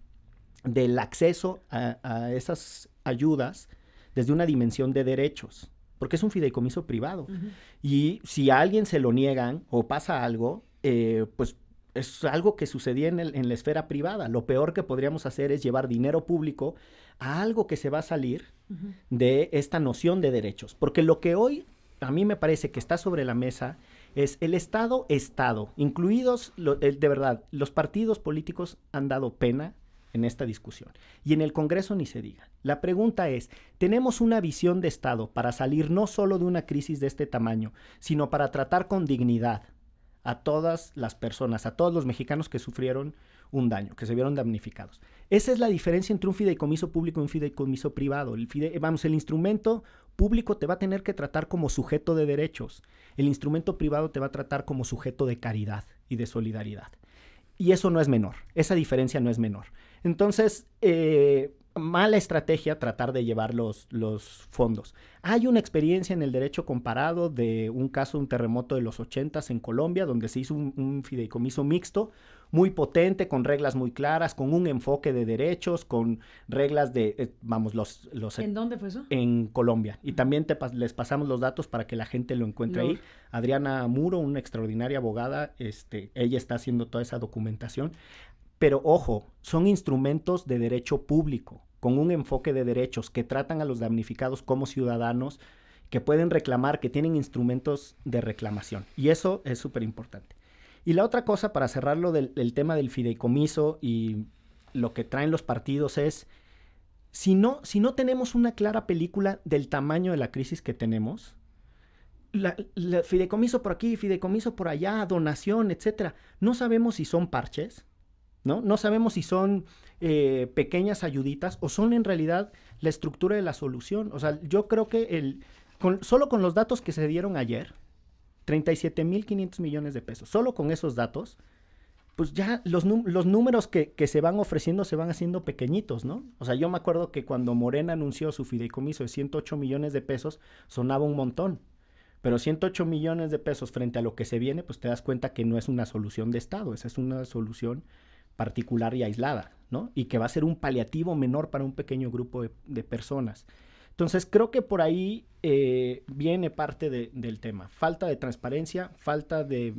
acceso a esas ayudas desde una dimensión de derechos, porque es un fideicomiso privado. Uh-huh. Y si a alguien se lo niegan o pasa algo, pues es algo que sucedía en la esfera privada. Lo peor que podríamos hacer es llevar dinero público a algo que se va a salir uh-huh. de esta noción de derechos. Porque lo que hoy a mí me parece que está sobre la mesa es el Estado, incluidos, de verdad, los partidos políticos han dado pena en esta discusión. Y en el Congreso ni se diga. La pregunta es, ¿tenemos una visión de Estado para salir no solo de una crisis de este tamaño, sino para tratar con dignidad a todas las personas, a todos los mexicanos que sufrieron un daño, que se vieron damnificados? Esa es la diferencia entre un fideicomiso público y un fideicomiso privado. El instrumento público te va a tener que tratar como sujeto de derechos. El instrumento privado te va a tratar como sujeto de caridad y de solidaridad. Y eso no es menor. Esa diferencia no es menor. Entonces, mala estrategia tratar de llevar los fondos. Hay una experiencia en el derecho comparado de un caso, un terremoto de los 80s en Colombia, donde se hizo un fideicomiso mixto, muy potente, con reglas muy claras, con un enfoque de derechos, con reglas de, ¿En dónde fue eso? En Colombia. Y también les pasamos los datos para que la gente lo encuentre ahí. Adriana Muro, una extraordinaria abogada, ella está haciendo toda esa documentación. Pero ojo, son instrumentos de derecho público, con un enfoque de derechos que tratan a los damnificados como ciudadanos, que pueden reclamar, que tienen instrumentos de reclamación. Y eso es súper importante. Y la otra cosa, para cerrarlo del tema del fideicomiso y lo que traen los partidos es, si no tenemos una clara película del tamaño de la crisis que tenemos, fideicomiso por aquí, fideicomiso por allá, donación, etcétera, no sabemos si son parches, ¿no? Sabemos si son pequeñas ayuditas o son en realidad la estructura de la solución. O sea, yo creo que solo con los datos que se dieron ayer, 37,500 millones de pesos, solo con esos datos, pues ya los números que se van ofreciendo se van haciendo pequeñitos, ¿no? O sea, yo me acuerdo que cuando Morena anunció su fideicomiso de 108 millones de pesos, sonaba un montón. Pero 108 millones de pesos frente a lo que se viene, pues te das cuenta que no es una solución de Estado, esa es una solución particular y aislada, ¿no? Y que va a ser un paliativo menor para un pequeño grupo de personas. Entonces, creo que por ahí viene parte del tema. Falta de transparencia, falta de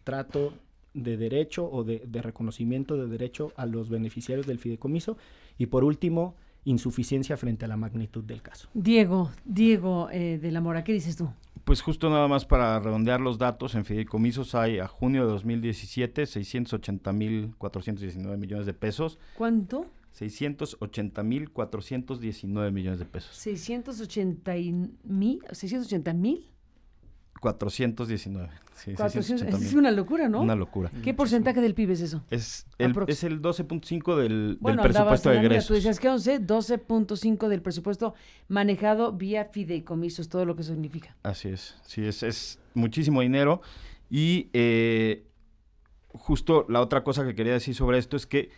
trato de derecho o de reconocimiento de derecho a los beneficiarios del fideicomiso. Y por último, insuficiencia frente a la magnitud del caso. Diego de la Mora, ¿qué dices tú? Pues justo nada más para redondear los datos, en fideicomisos hay a junio de 2017 680,419 millones de pesos. ¿Cuánto? 680,419 millones de pesos. 680,000. 419. Sí, 400, es una locura, ¿no? Una locura. ¿Qué porcentaje del PIB es eso? Es el 12.5 del Bueno, presupuesto de egresos. Tú decías que 12.5 del presupuesto manejado vía fideicomisos, todo lo que eso significa. Así es, sí, es muchísimo dinero. Y justo la otra cosa que quería decir sobre esto es que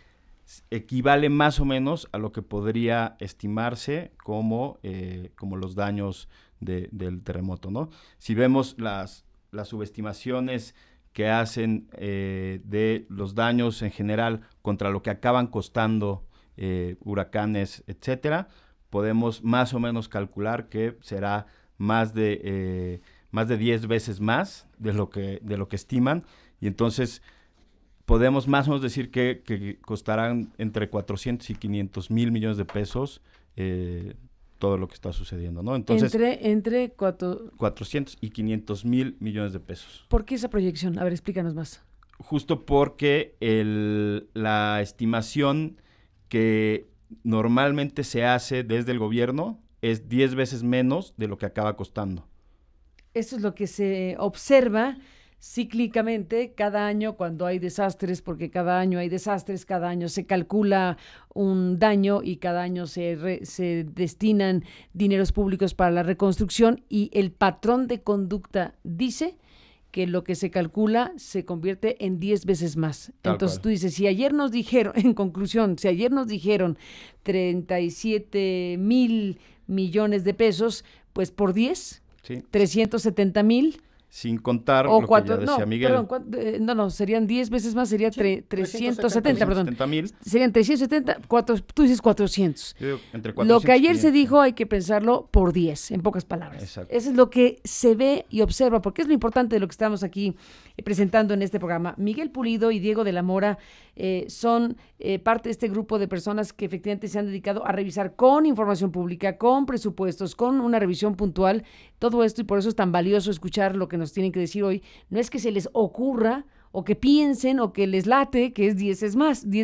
equivale más o menos a lo que podría estimarse como los daños del terremoto, ¿no? Si vemos las subestimaciones que hacen de los daños en general contra lo que acaban costando huracanes, etcétera, podemos más o menos calcular que será más de 10 veces más de lo que estiman, y entonces podemos más o menos decir que costarán entre 400 y 500 mil millones de pesos todo lo que está sucediendo, ¿no? Entonces, entre 400 y 500 mil millones de pesos. ¿Por qué esa proyección? A ver, explícanos más. Justo porque la estimación que normalmente se hace desde el gobierno es 10 veces menos de lo que acaba costando. Eso es lo que se observa cíclicamente cada año cuando hay desastres, porque cada año hay desastres, cada año se calcula un daño y cada año se destinan dineros públicos para la reconstrucción, y el patrón de conducta dice que lo que se calcula se convierte en 10 veces más. Entonces tú dices, si ayer nos dijeron, en conclusión, si ayer nos dijeron 37,000 millones de pesos, pues por 10, sí. 370,000. Sin contar lo que ya decía Miguel. Perdón, serían 10 veces más, sería 370, perdón. 370,000. Serían 370, tú dices 400. Yo digo, entre 400. Lo que ayer se dijo hay que pensarlo por 10, en pocas palabras. Exacto. Eso es lo que se ve y observa, porque es lo importante de lo que estamos aquí presentando en este programa. Miguel Pulido y Diego de la Mora son parte de este grupo de personas que efectivamente se han dedicado a revisar con información pública, con presupuestos, con una revisión puntual, todo esto, y por eso es tan valioso escuchar lo que nos tienen que decir hoy. No es que se les ocurra o que piensen o que les late que es 10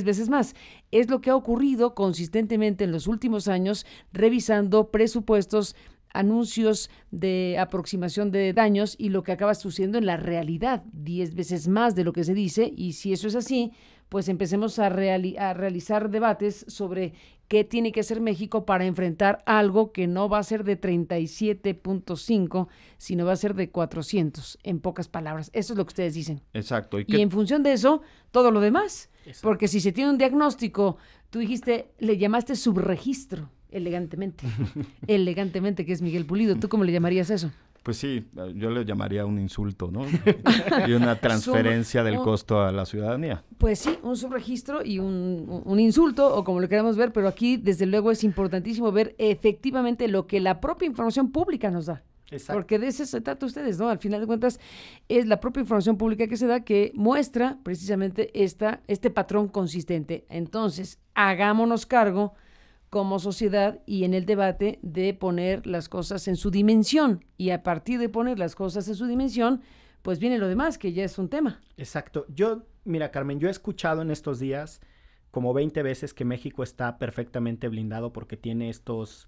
veces más. Es lo que ha ocurrido consistentemente en los últimos años, revisando presupuestos, anuncios de aproximación de daños y lo que acaba sucediendo en la realidad, 10 veces más de lo que se dice. Y si eso es así, pues empecemos a realizar debates sobre qué tiene que hacer México para enfrentar algo que no va a ser de 37.5, sino va a ser de 400, en pocas palabras. Eso es lo que ustedes dicen. Exacto. Y en función de eso, todo lo demás. Exacto. Porque si se tiene un diagnóstico, tú dijiste, le llamaste subregistro, elegantemente, que es Miguel Pulido. ¿Tú cómo le llamarías eso? Pues sí, yo le llamaría un insulto, ¿no? Y una transferencia del costo a la ciudadanía. Pues sí, un subregistro y un insulto, o como lo queramos ver, pero aquí desde luego es importantísimo ver efectivamente lo que la propia información pública nos da. Exacto. Porque de eso se trata ustedes, ¿no? Al final de cuentas es la propia información pública que se da que muestra precisamente este patrón consistente. Entonces, hagámonos cargo como sociedad y en el debate de poner las cosas en su dimensión, y a partir de poner las cosas en su dimensión, pues viene lo demás, que ya es un tema. Exacto. Mira, Carmen, yo he escuchado en estos días como 20 veces que México está perfectamente blindado porque tiene estos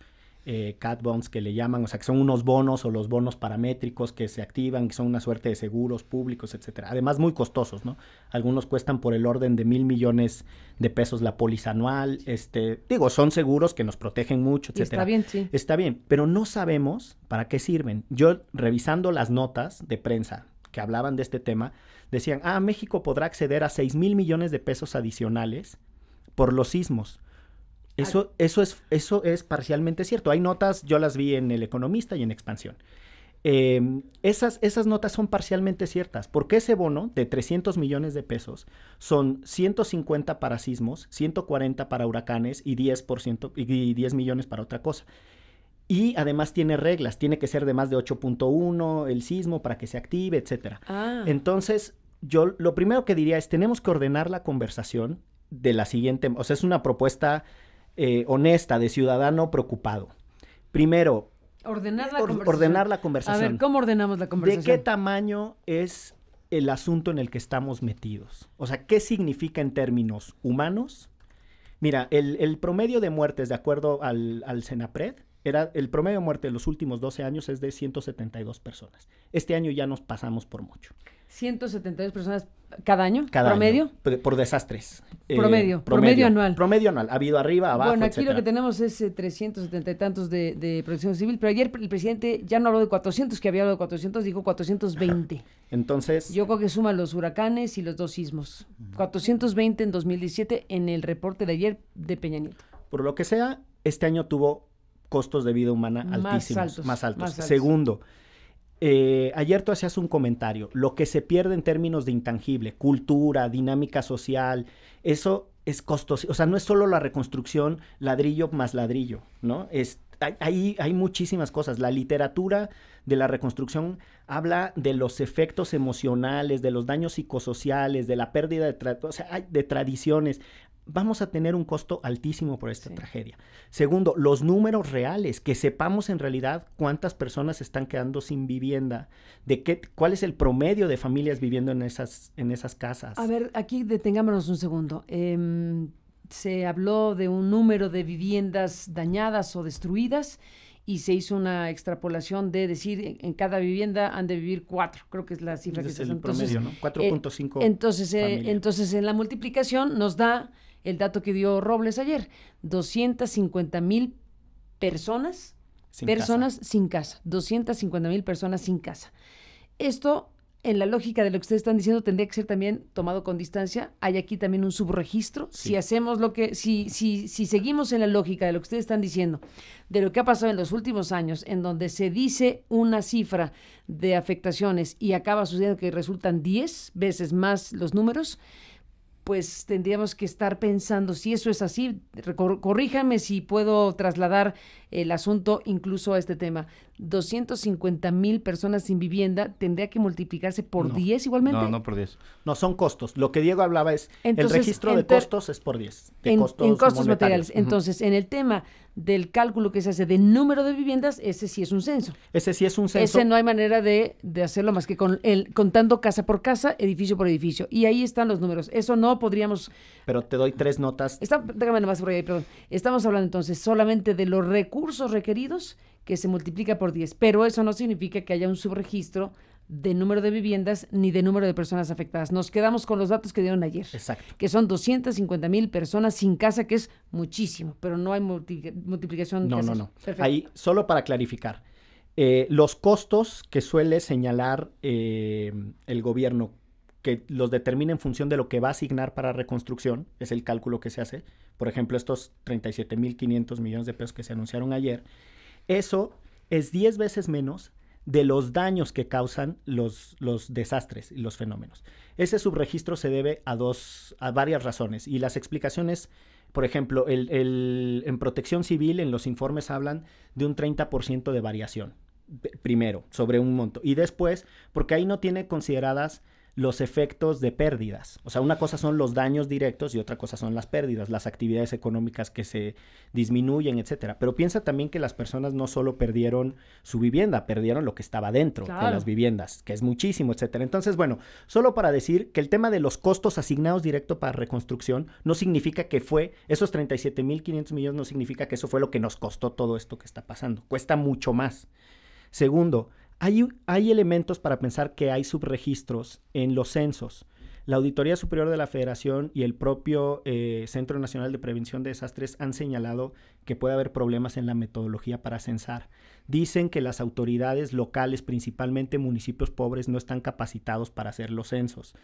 cat bonds que le llaman, o sea, que son unos bonos o los bonos paramétricos que se activan, que son una suerte de seguros públicos, etcétera. Además, muy costosos, ¿no? Algunos cuestan por el orden de 1,000 millones de pesos la póliza anual. Son seguros que nos protegen mucho, etcétera. Está bien, sí. Está bien, pero no sabemos para qué sirven. Yo, revisando las notas de prensa que hablaban de este tema, decían, México podrá acceder a 6,000 millones de pesos adicionales por los sismos. Eso es parcialmente cierto. Hay notas, yo las vi en El Economista y en Expansión. Esas notas son parcialmente ciertas, porque ese bono de 300 millones de pesos son 150 para sismos, 140 para huracanes y 10 millones para otra cosa. Y además tiene reglas, tiene que ser de más de 8.1 el sismo para que se active, etcétera. Entonces, yo lo primero que diría es, tenemos que ordenar la conversación de la siguiente, o sea, es una propuesta honesta de ciudadano preocupado. Primero, ordenar la conversación. A ver, ¿cómo ordenamos la conversación? ¿De qué tamaño es el asunto en el que estamos metidos? O sea, ¿qué significa en términos humanos? Mira, el promedio de muertes, de acuerdo al CENAPRED, el promedio de muerte de los últimos 12 años es de 172 personas. Este año ya nos pasamos por mucho. 172 personas cada año, cada promedio. Año, por desastres. Promedio anual. Promedio anual, ha habido arriba, abajo, bueno, aquí etcétera. lo que tenemos es 370 y tantos de protección civil, pero ayer el presidente ya no habló de 400, que había hablado de 400, dijo 420. Ajá. Entonces... Yo creo que suma los huracanes y los 2 sismos. 420 en 2017 en el reporte de ayer de Peña Nieto. Por lo que sea, este año tuvo costos de vida humana altísimos, más altos. Segundo, ayer tú hacías un comentario, lo que se pierde en términos de intangible, cultura, dinámica social, eso es costoso, o sea, no es solo la reconstrucción ladrillo más ladrillo, ¿no? Hay muchísimas cosas. La literatura de la reconstrucción habla de los efectos emocionales, de los daños psicosociales, de la pérdida de tradiciones. Vamos a tener un costo altísimo por esta tragedia. Segundo, los números reales, que sepamos en realidad cuántas personas están quedando sin vivienda, cuál es el promedio de familias viviendo en esas casas. A ver, aquí detengámonos un segundo. Se habló de un número de viviendas dañadas o destruidas y se hizo una extrapolación de decir en cada vivienda han de vivir 4, creo que es la cifra que es el promedio, ¿no? 4.5 entonces en la multiplicación nos da el dato que dio Robles ayer, 250,000 personas sin casa, 250,000 personas sin casa. Esto, en la lógica de lo que ustedes están diciendo, tendría que ser también tomado con distancia. Hay aquí también un subregistro. Sí. Si hacemos si seguimos en la lógica de lo que ustedes están diciendo, de lo que ha pasado en los últimos años, en donde se dice una cifra de afectaciones y acaba sucediendo que resultan 10 veces más los números, pues tendríamos que estar pensando si eso es así. Corríjame si puedo trasladar el asunto incluso a este tema. 250,000 personas sin vivienda, ¿tendría que multiplicarse por 10 igualmente? No por 10. No, son costos. Lo que Diego hablaba es, entonces, el registro de costos es por 10. En costos materiales. Entonces, en el tema del cálculo que se hace de número de viviendas, ese sí es un censo. Ese sí es un censo. Ese no hay manera de hacerlo más que contando casa por casa, edificio por edificio. Y ahí están los números. Eso no podríamos... Pero te doy 3 notas. Déjame nomás por ahí, perdón. Estamos hablando entonces solamente de los recursos requeridos que se multiplica por 10. Pero eso no significa que haya un subregistro de número de viviendas ni de número de personas afectadas. Nos quedamos con los datos que dieron ayer. Exacto. Que son 250,000 personas sin casa, que es muchísimo, pero no hay multiplicación. No. Perfecto. Ahí, solo para clarificar, los costos que suele señalar el gobierno, que los determina en función de lo que va a asignar para reconstrucción, es el cálculo que se hace. Por ejemplo, estos 37,500 millones de pesos que se anunciaron ayer, eso es 10 veces menos de los daños que causan los desastres y los fenómenos. Ese subregistro se debe a varias razones, y las explicaciones, por ejemplo, en protección civil, en los informes hablan de un 30% de variación, primero, sobre un monto, y después, porque ahí no tiene consideradas los efectos de pérdidas. O sea, una cosa son los daños directos y otra cosa son las pérdidas, las actividades económicas que se disminuyen, etcétera. Pero piensa también que las personas no solo perdieron su vivienda, perdieron lo que estaba dentro de las viviendas, que es muchísimo, etcétera. Entonces, bueno, solo para decir que el tema de los costos asignados directo para reconstrucción no significa que fue, esos 37,500 millones no significa que eso fue lo que nos costó todo esto que está pasando. Cuesta mucho más. Segundo, hay elementos para pensar que hay subregistros en los censos. La Auditoría Superior de la Federación y el propio Centro Nacional de Prevención de Desastres han señalado que puede haber problemas en la metodología para censar. Dicen que las autoridades locales, principalmente municipios pobres, no están capacitados para hacer los censos.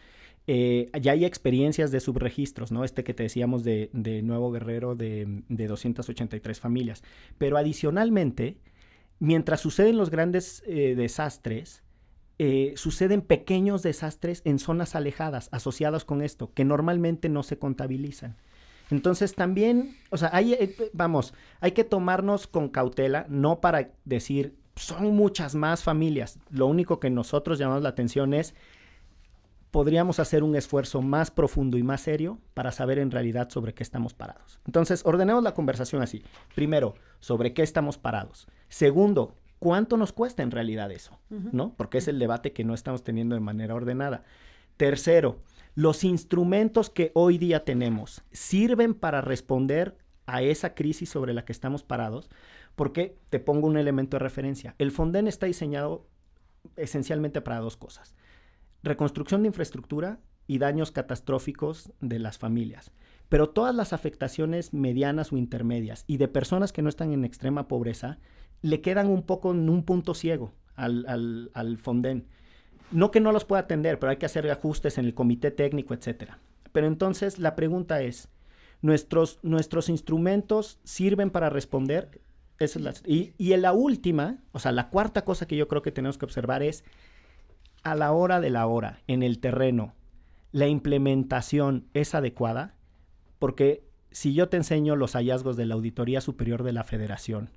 Ya hay experiencias de subregistros, ¿no? Que te decíamos de Nuevo Guerrero de 283 familias. Pero adicionalmente, mientras suceden los grandes desastres, suceden pequeños desastres en zonas alejadas asociados con esto, que normalmente no se contabilizan. Entonces también, o sea, hay que tomarnos con cautela, no para decir, son muchas más familias. Lo único que nosotros llamamos la atención es, podríamos hacer un esfuerzo más profundo y más serio para saber en realidad sobre qué estamos parados. Entonces, ordenemos la conversación así. Primero, sobre qué estamos parados. Segundo, ¿cuánto nos cuesta en realidad eso? ¿No? Porque es el debate que no estamos teniendo de manera ordenada. Tercero, los instrumentos que hoy día tenemos sirven para responder a esa crisis sobre la que estamos parados, porque te pongo un elemento de referencia. El Fonden está diseñado esencialmente para dos cosas: reconstrucción de infraestructura y daños catastróficos de las familias. Pero todas las afectaciones medianas o intermedias y de personas que no están en extrema pobreza le quedan un poco en un punto ciego al Fonden. No que no los pueda atender, pero hay que hacer ajustes en el comité técnico, etcétera. Pero entonces la pregunta es, ¿nuestros instrumentos sirven para responder? Y en la última, o sea, la cuarta cosa que yo creo que tenemos que observar es, a la hora de la hora, en el terreno, ¿la implementación es adecuada? Porque si yo te enseño los hallazgos de la Auditoría Superior de la Federación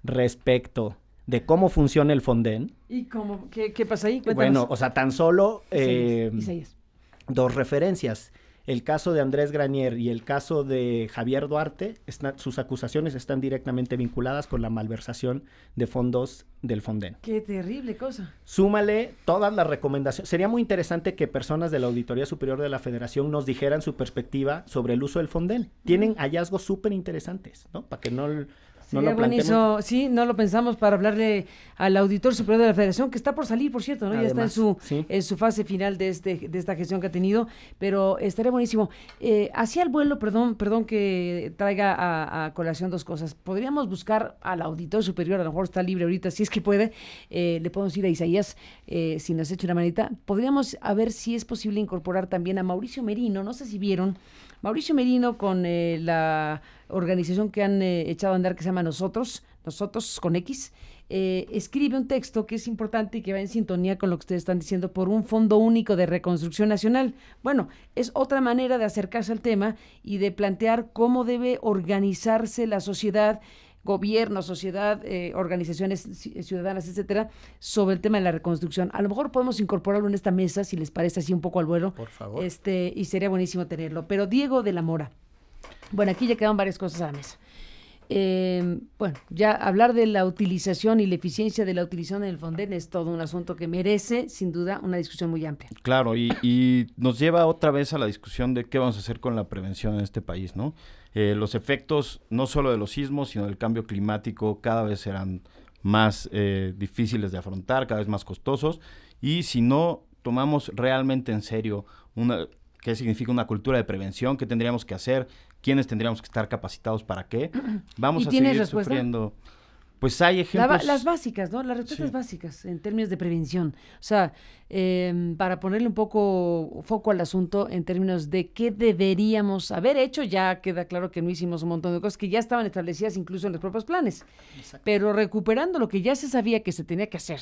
respecto de cómo funciona el Fonden. ¿Y cómo? ¿Qué pasa ahí? Cuéntanos. Bueno, o sea, tan solo Isaías. Dos referencias. El caso de Andrés Granier y el caso de Javier Duarte, sus acusaciones están directamente vinculadas con la malversación de fondos del Fonden. ¡Qué terrible cosa! Súmale todas las recomendaciones. Sería muy interesante que personas de la Auditoría Superior de la Federación nos dijeran su perspectiva sobre el uso del Fonden. Tienen hallazgos súper interesantes, ¿no? Para que no lo planteemos. Sí, no lo pensamos para hablarle al Auditor Superior de la Federación, que está por salir, por cierto, ¿no? Además, ya está en su fase final de esta gestión que ha tenido, pero estaría buenísimo. Hacia el vuelo, perdón que traiga a colación dos cosas. Podríamos buscar al Auditor Superior, a lo mejor está libre ahorita, si es que puede, le podemos ir a Isaías, si nos echa una manita. Podríamos a ver si es posible incorporar también a Mauricio Merino, no sé si vieron, Mauricio Merino con la organización que han echado a andar que se llama Nosotros con X, escribe un texto que es importante y que va en sintonía con lo que ustedes están diciendo por un Fondo Único de Reconstrucción Nacional. Bueno, es otra manera de acercarse al tema y de plantear cómo debe organizarse la sociedad, gobierno, sociedad, organizaciones ciudadanas, etcétera, sobre el tema de la reconstrucción. A lo mejor podemos incorporarlo en esta mesa, si les parece así un poco al vuelo. Por favor. Y sería buenísimo tenerlo. Pero Diego de la Mora. Bueno, aquí ya quedan varias cosas a la mesa. Bueno, ya hablar de la utilización y la eficiencia de la utilización del Fonden es todo un asunto que merece, sin duda, una discusión muy amplia. Claro, y nos lleva otra vez a la discusión de qué vamos a hacer con la prevención en este país, ¿no? Los efectos no solo de los sismos, sino del cambio climático cada vez serán más difíciles de afrontar, cada vez más costosos, y si no tomamos realmente en serio qué significa una cultura de prevención, qué tendríamos que hacer, quiénes tendríamos que estar capacitados para qué, vamos a seguir sufriendo. Pues hay ejemplos. Las básicas, ¿no? Las respuestas básicas en términos de prevención. O sea, para ponerle un poco foco al asunto en términos de qué deberíamos haber hecho, ya queda claro que no hicimos un montón de cosas que ya estaban establecidas incluso en los propios planes. Exacto. Pero recuperando lo que ya se sabía que se tenía que hacer,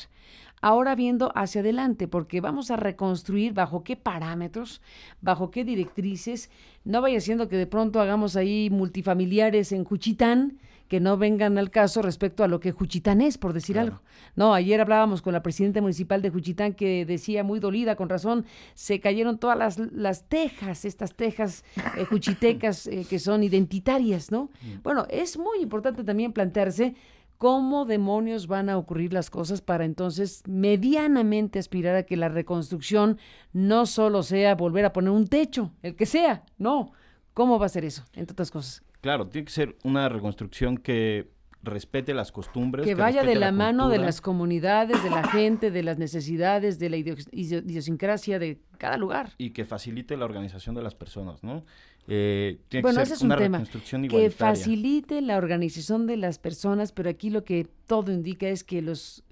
ahora viendo hacia adelante, porque vamos a reconstruir bajo qué parámetros, bajo qué directrices, no vaya siendo que de pronto hagamos ahí multifamiliares en Juchitán, que no vengan al caso respecto a lo que Juchitán es, por decir algo. No, ayer hablábamos con la presidenta municipal de Juchitán que decía muy dolida, con razón, se cayeron todas las tejas, estas tejas juchitecas que son identitarias, ¿no? Bueno, es muy importante también plantearse cómo demonios van a ocurrir las cosas para entonces medianamente aspirar a que la reconstrucción no solo sea volver a poner un techo, el que sea, no. ¿Cómo va a ser eso, entre otras cosas? Claro, tiene que ser una reconstrucción que respete las costumbres. Que vaya de la mano de las comunidades, de la gente, de las necesidades, de la idiosincrasia de cada lugar. Y que facilite la organización de las personas, ¿no? Ese es un tema, que facilite la organización de las personas, pero aquí lo que todo indica es que los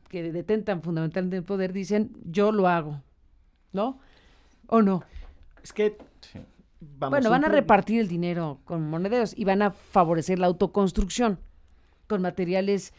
que detentan fundamentalmente el poder dicen, yo lo hago, ¿no? ¿O no? Es que... Sí. Van a repartir el dinero con monederos y van a favorecer la autoconstrucción con materiales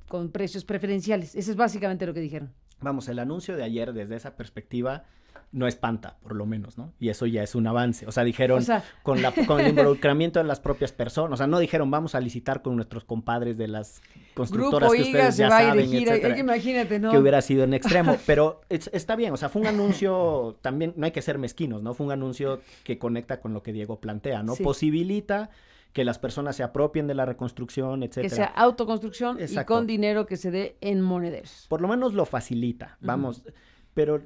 con precios preferenciales. Eso es básicamente lo que dijeron. Vamos, el anuncio de ayer desde esa perspectiva no espanta, por lo menos, ¿no? Y eso ya es un avance. O sea, dijeron, con el involucramiento de las propias personas, o sea, no dijeron, vamos a licitar con nuestros compadres de las constructoras Grupo que ustedes ya saben, etcétera. Imagínate, ¿no? Que hubiera sido en extremo, pero está bien, o sea, fue un anuncio también, no hay que ser mezquinos, ¿no? Fue un anuncio que conecta con lo que Diego plantea, ¿no? Sí. Posibilita que las personas se apropien de la reconstrucción, etcétera. Que sea autoconstrucción. Exacto. Y con dinero que se dé en monederos. Por lo menos lo facilita, vamos, pero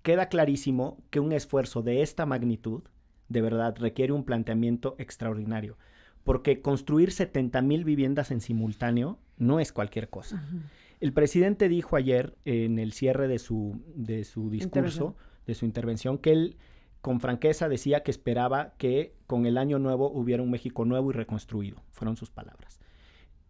queda clarísimo que un esfuerzo de esta magnitud, de verdad, requiere un planteamiento extraordinario, porque construir 70,000 viviendas en simultáneo no es cualquier cosa. El presidente dijo ayer, en el cierre de su discurso, de su intervención, que él, con franqueza, decía que esperaba que con el año nuevo hubiera un México nuevo y reconstruido. Fueron sus palabras.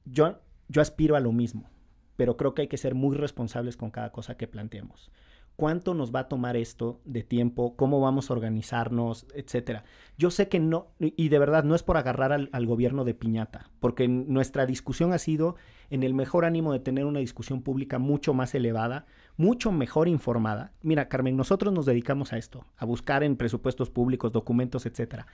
Yo aspiro a lo mismo, pero creo que hay que ser muy responsables con cada cosa que planteemos. ¿Cuánto nos va a tomar esto de tiempo? ¿Cómo vamos a organizarnos? Etcétera. Yo sé que no, y de verdad no es por agarrar al gobierno de piñata, porque nuestra discusión ha sido en el mejor ánimo de tener una discusión pública mucho más elevada, mucho mejor informada. Mira, Carmen, nosotros nos dedicamos a esto, a buscar en presupuestos públicos, documentos, etcétera.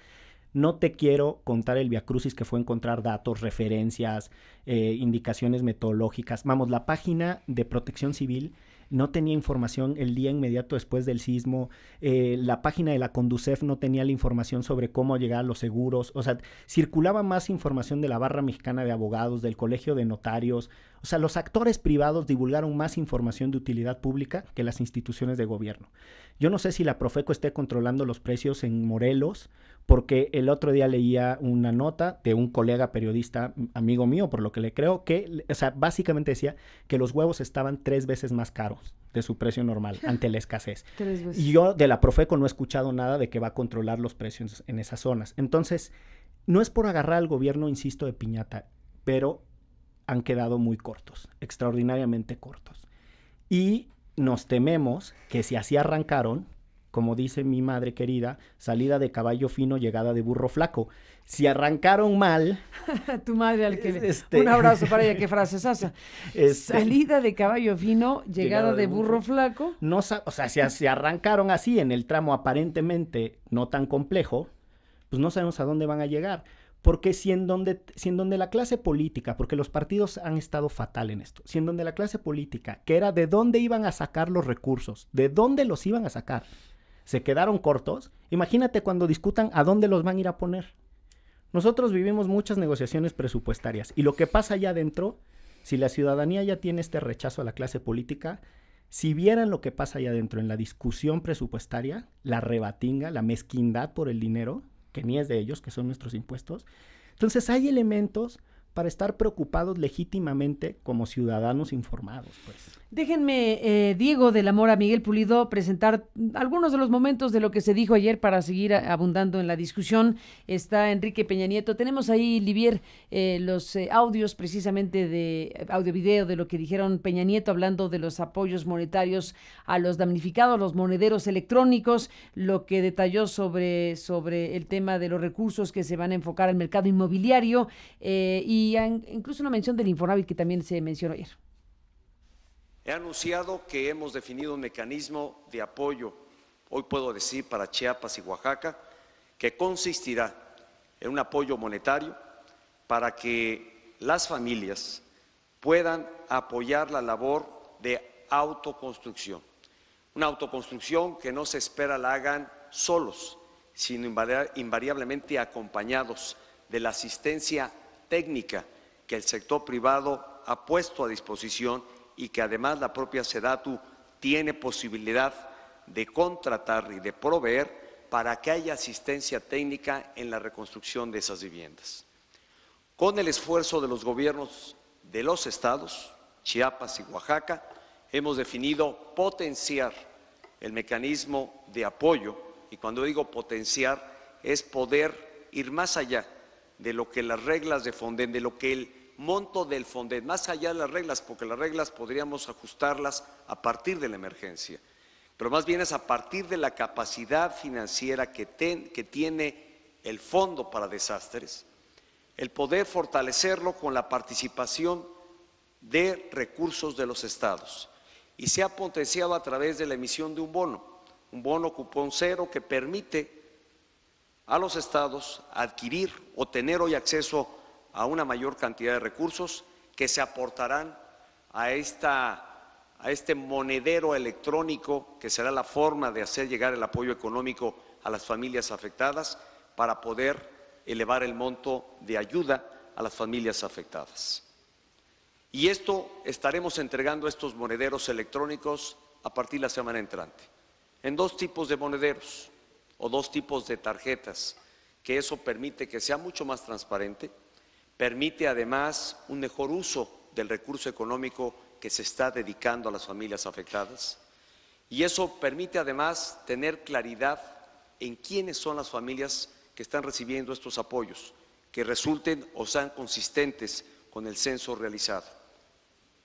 No te quiero contar el viacrucis que fue encontrar datos, referencias, indicaciones metodológicas. Vamos, la página de Protección Civil no tenía información el día inmediato después del sismo, la página de la Conducef no tenía la información sobre cómo llegar a los seguros, o sea, circulaba más información de la Barra Mexicana de Abogados, del Colegio de Notarios, o sea, los actores privados divulgaron más información de utilidad pública que las instituciones de gobierno. Yo no sé si la Profeco esté controlando los precios en Morelos, porque el otro día leía una nota de un colega periodista, amigo mío, por lo que le creo, que, o sea, básicamente decía que los huevos estaban 3 veces más caros de su precio normal ante la escasez. 3 veces. Y yo de la Profeco no he escuchado nada de que va a controlar los precios en esas zonas. Entonces, no es por agarrar al gobierno, insisto, de piñata, pero han quedado muy cortos, extraordinariamente cortos. Y nos tememos que si así arrancaron, como dice mi madre querida, salida de caballo fino, llegada de burro flaco. Si arrancaron mal... Tu madre al que... Un abrazo para ella, qué frase es esa. Salida de caballo fino, llegada de burro flaco. No, o sea, si arrancaron así en el tramo aparentemente no tan complejo, pues no sabemos a dónde van a llegar. Porque si en donde la clase política, porque los partidos han estado fatal en esto, si en donde la clase política, que era de dónde iban a sacar los recursos, de dónde los iban a sacar, se quedaron cortos, imagínate cuando discutan a dónde los van a ir a poner. Nosotros vivimos muchas negociaciones presupuestarias y lo que pasa allá adentro, si la ciudadanía ya tiene este rechazo a la clase política, si vieran lo que pasa allá adentro en la discusión presupuestaria, la rebatinga, la mezquindad por el dinero, que ni es de ellos, que son nuestros impuestos, entonces hay elementos para estar preocupados legítimamente como ciudadanos informados, pues. Déjenme, Diego de la Mora, Miguel Pulido, presentar algunos de los momentos de lo que se dijo ayer para seguir abundando en la discusión. Está Enrique Peña Nieto. Tenemos ahí, Livier, los audios precisamente de audio-video de lo que dijeron Peña Nieto, hablando de los apoyos monetarios a los damnificados, los monederos electrónicos, lo que detalló sobre el tema de los recursos que se van a enfocar al mercado inmobiliario y incluso una mención del Infonavit que también se mencionó ayer. He anunciado que hemos definido un mecanismo de apoyo, hoy puedo decir para Chiapas y Oaxaca, que consistirá en un apoyo monetario para que las familias puedan apoyar la labor de autoconstrucción. Una autoconstrucción que no se espera la hagan solos, sino invariablemente acompañados de la asistencia técnica que el sector privado ha puesto a disposición y que además la propia SEDATU tiene posibilidad de contratar y de proveer para que haya asistencia técnica en la reconstrucción de esas viviendas. Con el esfuerzo de los gobiernos de los estados, Chiapas y Oaxaca, hemos definido potenciar el mecanismo de apoyo, y cuando digo potenciar es poder ir más allá de lo que las reglas de Fonden, de lo que el monto del Fonden, más allá de las reglas, porque las reglas podríamos ajustarlas a partir de la emergencia, pero más bien es a partir de la capacidad financiera que tiene el Fondo para Desastres, el poder fortalecerlo con la participación de recursos de los estados y se ha potenciado a través de la emisión de un bono cupón cero que permite a los estados adquirir o tener hoy acceso a una mayor cantidad de recursos que se aportarán a este monedero electrónico que será la forma de hacer llegar el apoyo económico a las familias afectadas para poder elevar el monto de ayuda a las familias afectadas. Y esto estaremos entregando estos monederos electrónicos a partir de la semana entrante, en 2 tipos de monederos o 2 tipos de tarjetas, que eso permite que sea mucho más transparente, permite además un mejor uso del recurso económico que se está dedicando a las familias afectadas, y eso permite además tener claridad en quiénes son las familias que están recibiendo estos apoyos, que resulten o sean consistentes con el censo realizado.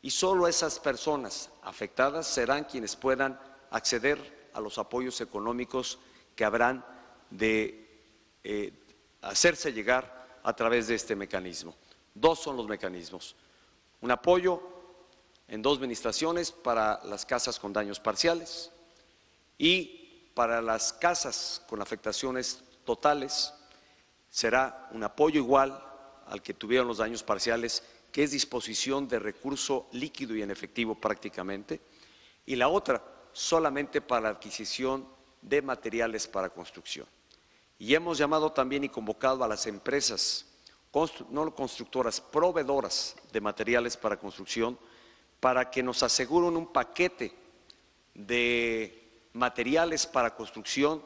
Y solo esas personas afectadas serán quienes puedan acceder a los apoyos económicos que habrán de hacerse llegar a través de este mecanismo. 2 son los mecanismos: un apoyo en 2 administraciones para las casas con daños parciales y para las casas con afectaciones totales será un apoyo igual al que tuvieron los daños parciales, que es disposición de recurso líquido y en efectivo prácticamente, y la otra solamente para la adquisición de materiales para construcción. Y hemos llamado también y convocado a las empresas, no constructoras, proveedoras de materiales para construcción, para que nos aseguren un paquete de materiales para construcción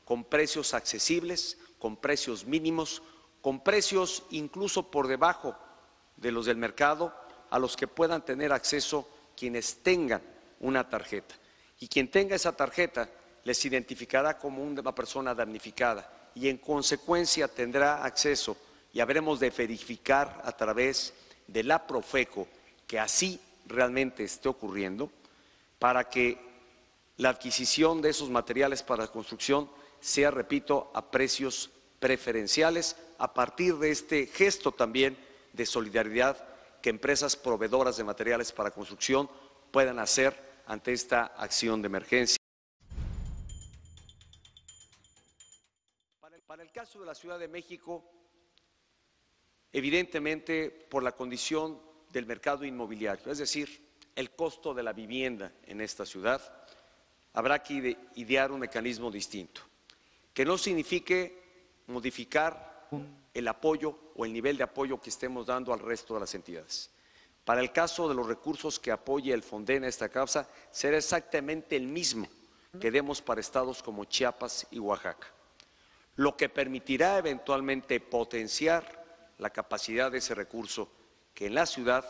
con precios accesibles, con precios mínimos, con precios incluso por debajo de los del mercado, a los que puedan tener acceso quienes tengan una tarjeta. Y quien tenga esa tarjeta les identificará como una persona damnificada y en consecuencia tendrá acceso, y habremos de verificar a través de la Profeco que así realmente esté ocurriendo, para que la adquisición de esos materiales para la construcción sea, repito, a precios preferenciales, a partir de este gesto también de solidaridad que empresas proveedoras de materiales para construcción puedan hacer ante esta acción de emergencia. Para el caso de la Ciudad de México, evidentemente por la condición del mercado inmobiliario, es decir, el costo de la vivienda en esta ciudad, habrá que idear un mecanismo distinto, que no signifique modificar el apoyo o el nivel de apoyo que estemos dando al resto de las entidades. Para el caso de los recursos que apoye el Fonden a esta causa, será exactamente el mismo que demos para estados como Chiapas y Oaxaca, lo que permitirá eventualmente potenciar la capacidad de ese recurso, que en la ciudad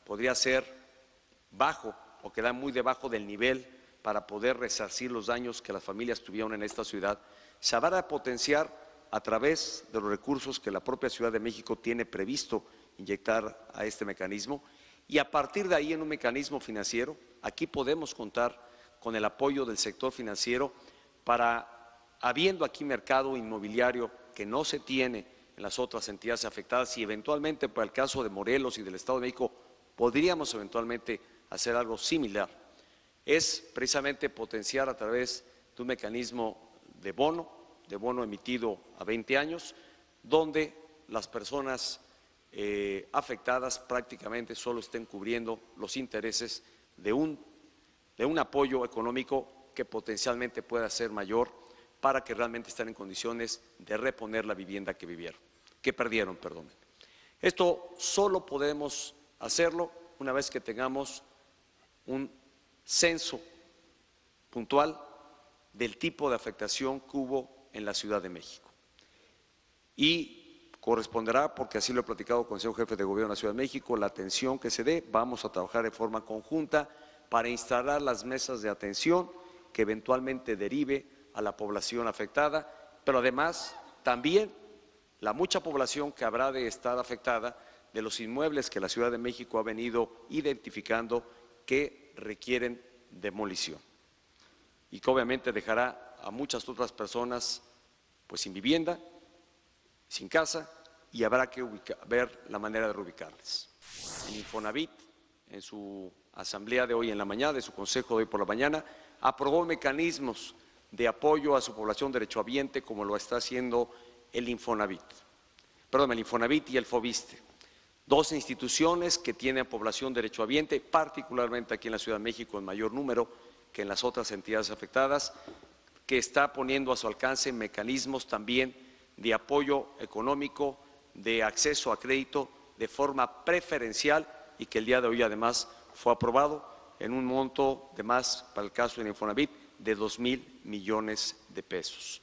podría ser bajo o quedar muy debajo del nivel para poder resarcir los daños que las familias tuvieron en esta ciudad. Se habrá de potenciar a través de los recursos que la propia Ciudad de México tiene previsto inyectar a este mecanismo, y a partir de ahí en un mecanismo financiero, aquí podemos contar con el apoyo del sector financiero para, habiendo aquí mercado inmobiliario que no se tiene en las otras entidades afectadas, y eventualmente para el caso de Morelos y del Estado de México podríamos eventualmente hacer algo similar, es precisamente potenciar a través de un mecanismo de bono emitido a 20 años, donde las personas afectadas prácticamente solo estén cubriendo los intereses de un apoyo económico que potencialmente pueda ser mayor, para que realmente estén en condiciones de reponer la vivienda que perdieron. Esto solo podemos hacerlo una vez que tengamos un censo puntual del tipo de afectación que hubo en la Ciudad de México. Y corresponderá, porque así lo he platicado con el señor jefe de gobierno de la Ciudad de México, la atención que se dé. Vamos a trabajar de forma conjunta para instalar las mesas de atención que eventualmente derive a la población afectada, pero además también la mucha población que habrá de estar afectada de los inmuebles que la Ciudad de México ha venido identificando que requieren demolición, y que obviamente dejará a muchas otras personas pues sin vivienda, sin casa, y habrá que ver la manera de reubicarles. En Infonavit, en su asamblea de hoy en la mañana, de su consejo de hoy por la mañana, aprobó mecanismos de apoyo a su población derechohabiente, como lo está haciendo el Infonavit y el Fobiste, dos instituciones que tienen población derechohabiente, particularmente aquí en la Ciudad de México en mayor número que en las otras entidades afectadas, que está poniendo a su alcance mecanismos también de apoyo económico, de acceso a crédito de forma preferencial y que el día de hoy además fue aprobado en un monto de más, para el caso del Infonavit, de 2,000 millones de pesos.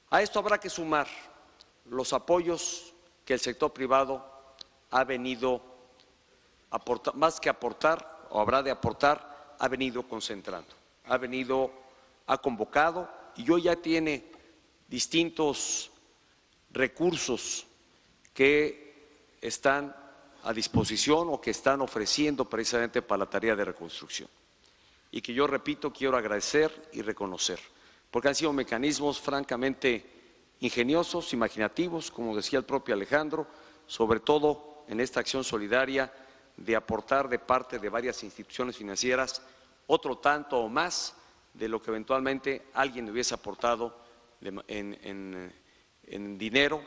A esto habrá que sumar los apoyos que el sector privado ha venido aportar, más que aportar o habrá de aportar, ha venido concentrando, ha convocado y hoy ya tiene distintos recursos que están a disposición o que están ofreciendo precisamente para la tarea de reconstrucción. Y que yo, repito, quiero agradecer y reconocer, porque han sido mecanismos francamente ingeniosos, imaginativos, como decía el propio Alejandro, sobre todo en esta acción solidaria de aportar de parte de varias instituciones financieras otro tanto o más de lo que eventualmente alguien hubiese aportado en dinero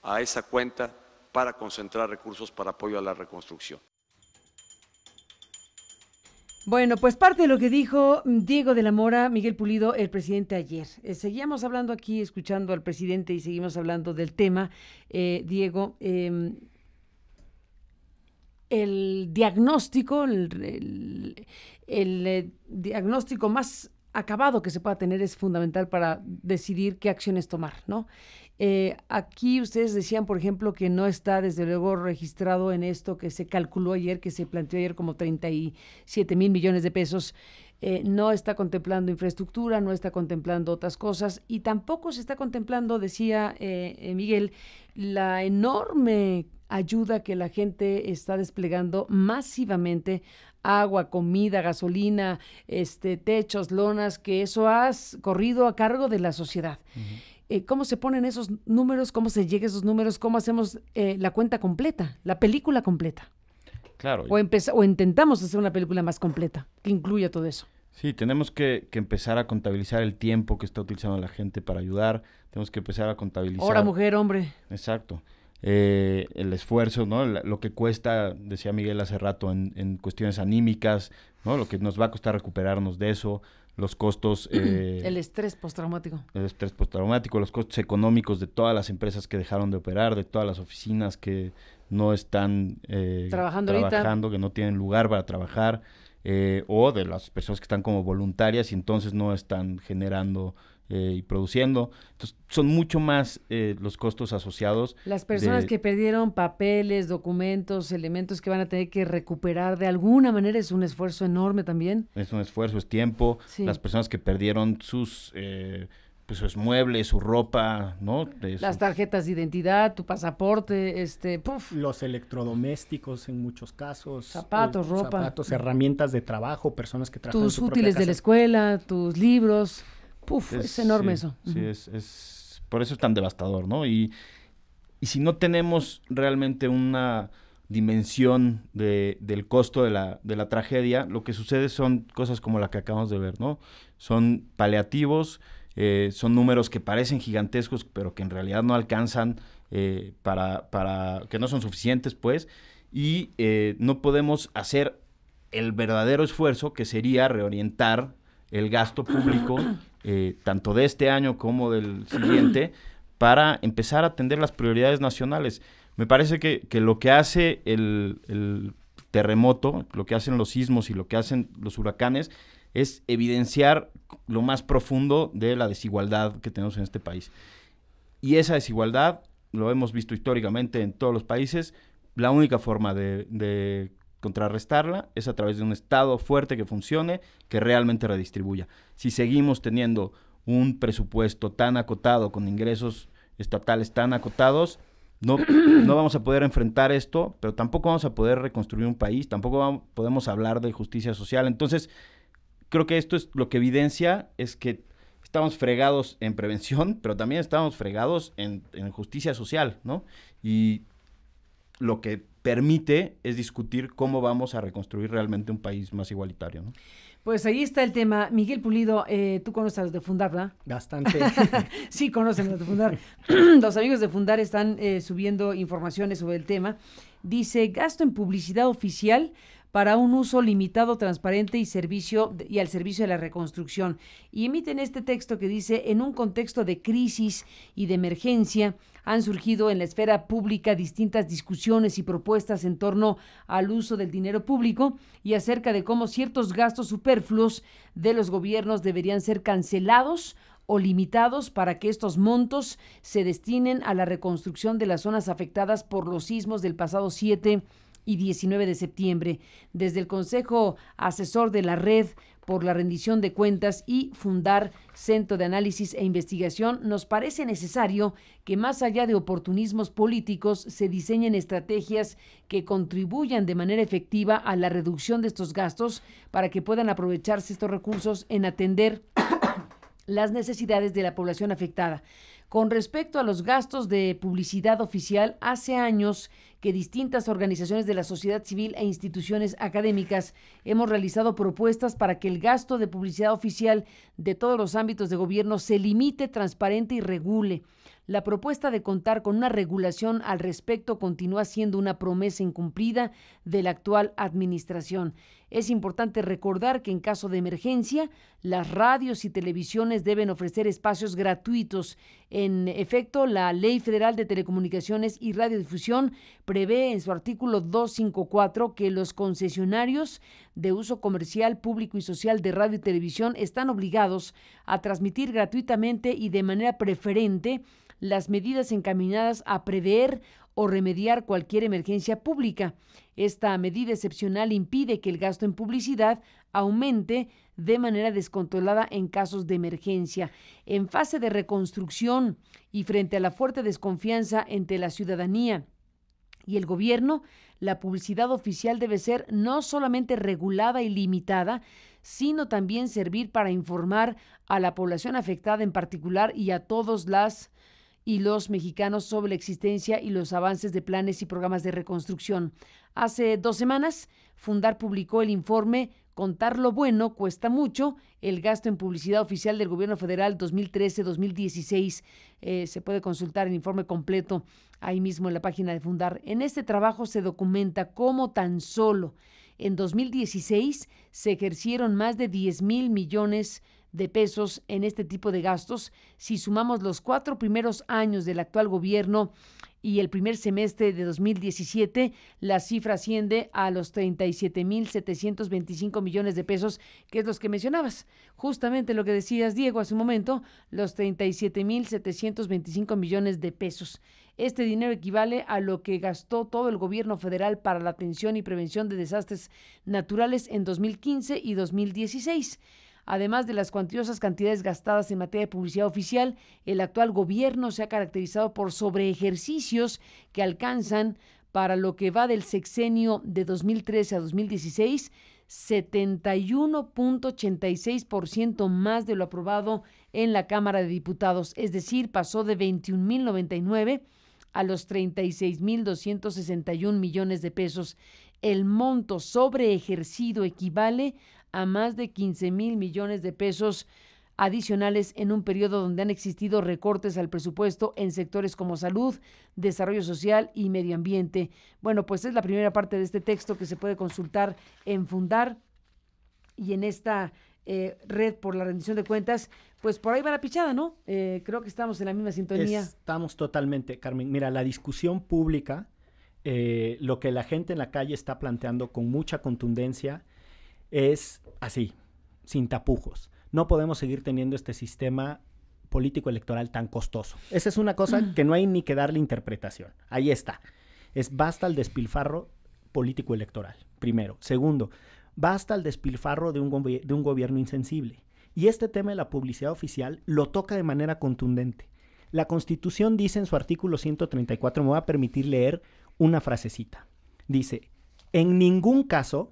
a esa cuenta para concentrar recursos para apoyo a la reconstrucción. Bueno, pues parte de lo que dijo Diego de la Mora, Miguel Pulido, el presidente ayer. Seguíamos hablando aquí, escuchando al presidente y seguimos hablando del tema. Diego, el diagnóstico, el diagnóstico más acabado que se pueda tener es fundamental para decidir qué acciones tomar, ¿no? Aquí ustedes decían, por ejemplo, que no está desde luego registrado en esto que se calculó ayer, que se planteó ayer como 37,000 millones de pesos. No está contemplando infraestructura, no está contemplando otras cosas y tampoco se está contemplando, decía Miguel, la enorme ayuda que la gente está desplegando masivamente, agua, comida, gasolina, techos, lonas, que eso ha corrido a cargo de la sociedad. Uh-huh. ¿Cómo se ponen esos números? ¿Cómo se llega a esos números? ¿Cómo hacemos la cuenta completa, la película completa? Claro. O intentamos hacer una película más completa que incluya todo eso. Sí, tenemos que empezar a contabilizar el tiempo que está utilizando la gente para ayudar. Tenemos que empezar a contabilizar... Hora, mujer, hombre. Exacto. El esfuerzo, ¿no? Lo que cuesta, decía Miguel hace rato, en cuestiones anímicas, ¿no? Lo que nos va a costar recuperarnos de eso, los costos... el estrés postraumático. El estrés postraumático, los costos económicos de todas las empresas que dejaron de operar, de todas las oficinas que no están trabajando, que no tienen lugar para trabajar, o de las personas que están como voluntarias y entonces no están generando y produciendo. Entonces, son mucho más los costos asociados. Las personas que perdieron papeles, documentos, elementos que van a tener que recuperar de alguna manera, es un esfuerzo enorme también. Es un esfuerzo, es tiempo. Sí. Las personas que perdieron sus muebles, su ropa, ¿no? Las tarjetas de identidad, tu pasaporte, los electrodomésticos en muchos casos. Zapatos, ropa. Zapatos, herramientas de trabajo, personas que trabajan en su propia útiles casa. De la escuela, tus libros. Es enorme eso. Sí, es por eso es tan devastador, ¿no? Y si no tenemos realmente una dimensión del costo de la tragedia, lo que sucede son cosas como la que acabamos de ver, ¿no? Son paliativos, son números que parecen gigantescos, pero que en realidad no alcanzan para que no son suficientes, pues, y no podemos hacer el verdadero esfuerzo que sería reorientar el gasto público, tanto de este año como del siguiente, para empezar a atender las prioridades nacionales. Me parece que lo que hace el terremoto, lo que hacen los sismos y lo que hacen los huracanes, es evidenciar lo más profundo de la desigualdad que tenemos en este país. Y esa desigualdad, lo hemos visto históricamente en todos los países, la única forma de contrarrestarla es a través de un Estado fuerte que funcione, que realmente redistribuya. Si seguimos teniendo un presupuesto tan acotado, con ingresos estatales tan acotados, no vamos a poder enfrentar esto, pero tampoco vamos a poder reconstruir un país, tampoco podemos hablar de justicia social. Entonces, creo que esto es lo que evidencia, es que estamos fregados en prevención, pero también estamos fregados en justicia social, ¿no? Y lo que permite es discutir cómo vamos a reconstruir realmente un país más igualitario, ¿no? Pues ahí está el tema. Miguel Pulido, tú conoces a los de Fundar, ¿verdad? Bastante. Sí, conocen a los de Fundar. Los amigos de Fundar están subiendo informaciones sobre el tema. Dice, gasto en publicidad oficial para un uso limitado, transparente y al servicio de la reconstrucción. Y emiten este texto que dice, en un contexto de crisis y de emergencia, han surgido en la esfera pública distintas discusiones y propuestas en torno al uso del dinero público y acerca de cómo ciertos gastos superfluos de los gobiernos deberían ser cancelados o limitados para que estos montos se destinen a la reconstrucción de las zonas afectadas por los sismos del pasado 7 y 19 de septiembre. Desde el Consejo Asesor de la Red por la Rendición de Cuentas y Fundar, Centro de Análisis e Investigación, nos parece necesario que más allá de oportunismos políticos se diseñen estrategias que contribuyan de manera efectiva a la reducción de estos gastos para que puedan aprovecharse estos recursos en atender las necesidades de la población afectada. Con respecto a los gastos de publicidad oficial, hace años que distintas organizaciones de la sociedad civil e instituciones académicas hemos realizado propuestas para que el gasto de publicidad oficial de todos los ámbitos de gobierno se limite, transparente y regule. La propuesta de contar con una regulación al respecto continúa siendo una promesa incumplida de la actual administración. Es importante recordar que en caso de emergencia, las radios y televisiones deben ofrecer espacios gratuitos. En efecto, la Ley Federal de Telecomunicaciones y Radiodifusión prevé en su artículo 254 que los concesionarios de uso comercial, público y social de radio y televisión están obligados a transmitir gratuitamente y de manera preferente las medidas encaminadas a prever o remediar cualquier emergencia pública. Esta medida excepcional impide que el gasto en publicidad aumente de manera descontrolada en casos de emergencia. En fase de reconstrucción y frente a la fuerte desconfianza entre la ciudadanía y el gobierno, la publicidad oficial debe ser no solamente regulada y limitada, sino también servir para informar a la población afectada en particular y a todos los mexicanos sobre la existencia y los avances de planes y programas de reconstrucción. Hace 2 semanas, Fundar publicó el informe Contar lo bueno cuesta mucho, el gasto en publicidad oficial del gobierno federal 2013-2016. Se puede consultar el informe completo ahí mismo en la página de Fundar. En este trabajo se documenta cómo tan solo en 2016 se ejercieron más de 10,000 millones de pesos en este tipo de gastos. Si sumamos los 4 primeros años del actual gobierno y el primer semestre de 2017, la cifra asciende a los 37,725 millones de pesos, que es los que mencionabas. Justamente lo que decías, Diego, hace un momento, los 37,725 millones de pesos. Este dinero equivale a lo que gastó todo el gobierno federal para la atención y prevención de desastres naturales en 2015 y 2016. Además de las cuantiosas cantidades gastadas en materia de publicidad oficial, el actual gobierno se ha caracterizado por sobreejercicios que alcanzan, para lo que va del sexenio de 2013 a 2016, 71.86% más de lo aprobado en la Cámara de Diputados. Es decir, pasó de 21,099 a los 36,261 millones de pesos. El monto sobreejercido equivale a más de 15,000 millones de pesos adicionales en un periodo donde han existido recortes al presupuesto en sectores como salud, desarrollo social y medio ambiente. Bueno, pues es la primera parte de este texto que se puede consultar en Fundar y en esta red por la rendición de cuentas. Pues por ahí va la pichada, ¿no? Creo que estamos en la misma sintonía. Estamos totalmente, Carmen. Mira, la discusión pública, lo que la gente en la calle está planteando con mucha contundencia es así, sin tapujos. No podemos seguir teniendo este sistema político electoral tan costoso. Esa es una cosa que no hay ni que darle interpretación. Ahí está. Basta el despilfarro político electoral, primero. Segundo, basta el despilfarro de un gobierno insensible. Y este tema de la publicidad oficial lo toca de manera contundente. La Constitución dice en su artículo 134, me voy a permitir leer una frasecita. Dice, en ningún caso,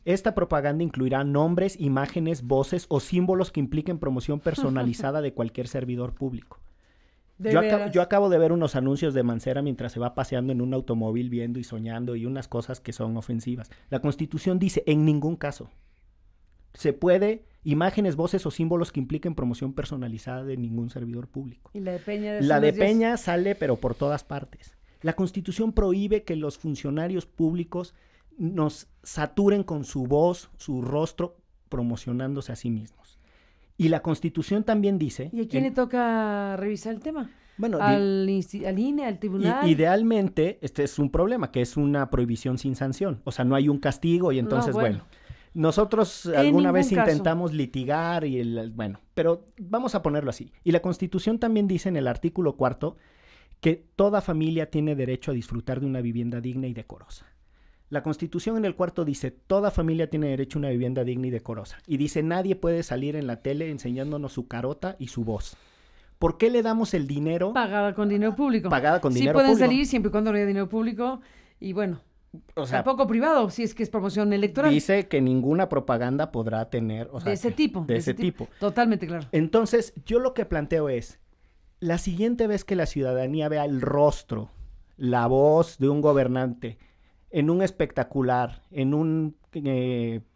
esta propaganda incluirá nombres, imágenes, voces o símbolos que impliquen promoción personalizada de cualquier servidor público. Yo acabo de ver unos anuncios de Mancera mientras se va paseando en un automóvil viendo y soñando y unas cosas que son ofensivas. La Constitución dice, en ningún caso se puede imágenes, voces o símbolos que impliquen promoción personalizada de ningún servidor público. Y la de Peña. La de Peña sale, pero por todas partes. La Constitución prohíbe que los funcionarios públicos nos saturen con su voz, su rostro, promocionándose a sí mismos. Y la Constitución también dice... ¿Y a quién le toca revisar el tema? Bueno, al INE, al tribunal. Idealmente, este es un problema, que es una prohibición sin sanción. O sea, no hay un castigo y entonces, bueno, nosotros alguna vez intentamos litigar bueno, pero vamos a ponerlo así. Y la Constitución también dice en el artículo 4 que toda familia tiene derecho a disfrutar de una vivienda digna y decorosa. La Constitución en el 4 dice, toda familia tiene derecho a una vivienda digna y decorosa. Y dice, nadie puede salir en la tele enseñándonos su carota y su voz. ¿Por qué le damos el dinero? Pagada con dinero público. Pagada con dinero público. Sí pueden público. salir siempre y cuando no haya dinero público. Y bueno, o sea, tampoco privado, si es que es promoción electoral. Dice que ninguna propaganda podrá tener... O sea, de ese tipo. De ese tipo. Totalmente claro. Entonces, yo lo que planteo es, la siguiente vez que la ciudadanía vea el rostro, la voz de un gobernante en un espectacular, en un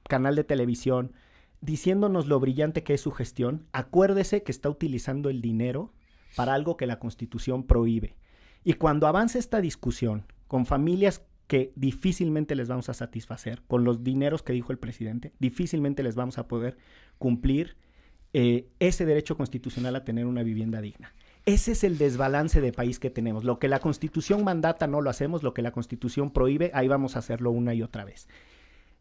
canal de televisión, diciéndonos lo brillante que es su gestión, acuérdese que está utilizando el dinero para algo que la Constitución prohíbe. Y cuando avance esta discusión con familias que difícilmente les vamos a satisfacer, con los dineros que dijo el presidente, difícilmente les vamos a poder cumplir ese derecho constitucional a tener una vivienda digna. Ese es el desbalance de país que tenemos. Lo que la Constitución mandata no lo hacemos, lo que la Constitución prohíbe, ahí vamos a hacerlo una y otra vez.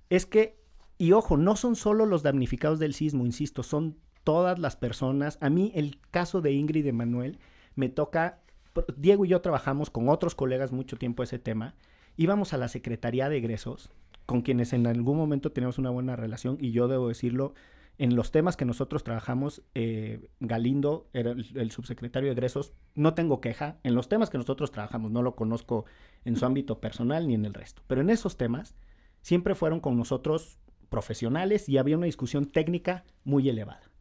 Es que, y ojo, no son solo los damnificados del sismo, insisto, son todas las personas. A mí el caso de Ingrid y Manuel me toca, Diego y yo trabajamos con otros colegas mucho tiempo ese tema, íbamos a la Secretaría de Egresos, con quienes en algún momento teníamos una buena relación, y yo debo decirlo, en los temas que nosotros trabajamos, Galindo era el subsecretario de Egresos, no tengo queja. En los temas que nosotros trabajamos, no lo conozco en su ámbito personal ni en el resto, pero en esos temas siempre fueron con nosotros profesionales y había una discusión técnica muy elevada.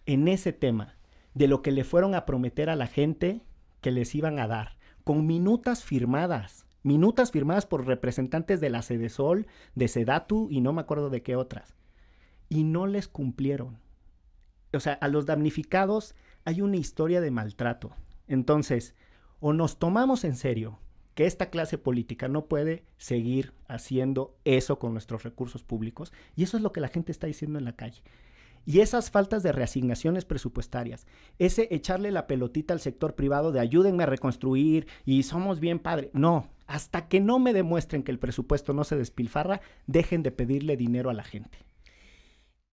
En ese tema, de lo que le fueron a prometer a la gente que les iban a dar, con minutas firmadas por representantes de la Sedesol, de Sedatu y no me acuerdo de qué otras. Y no les cumplieron. O sea, a los damnificados hay una historia de maltrato. Entonces, o nos tomamos en serio que esta clase política no puede seguir haciendo eso con nuestros recursos públicos, y eso es lo que la gente está diciendo en la calle. Y esas faltas de reasignaciones presupuestarias, ese echarle la pelotita al sector privado de ayúdenme a reconstruir y somos bien padre. No, hasta que no me demuestren que el presupuesto no se despilfarra, dejen de pedirle dinero a la gente.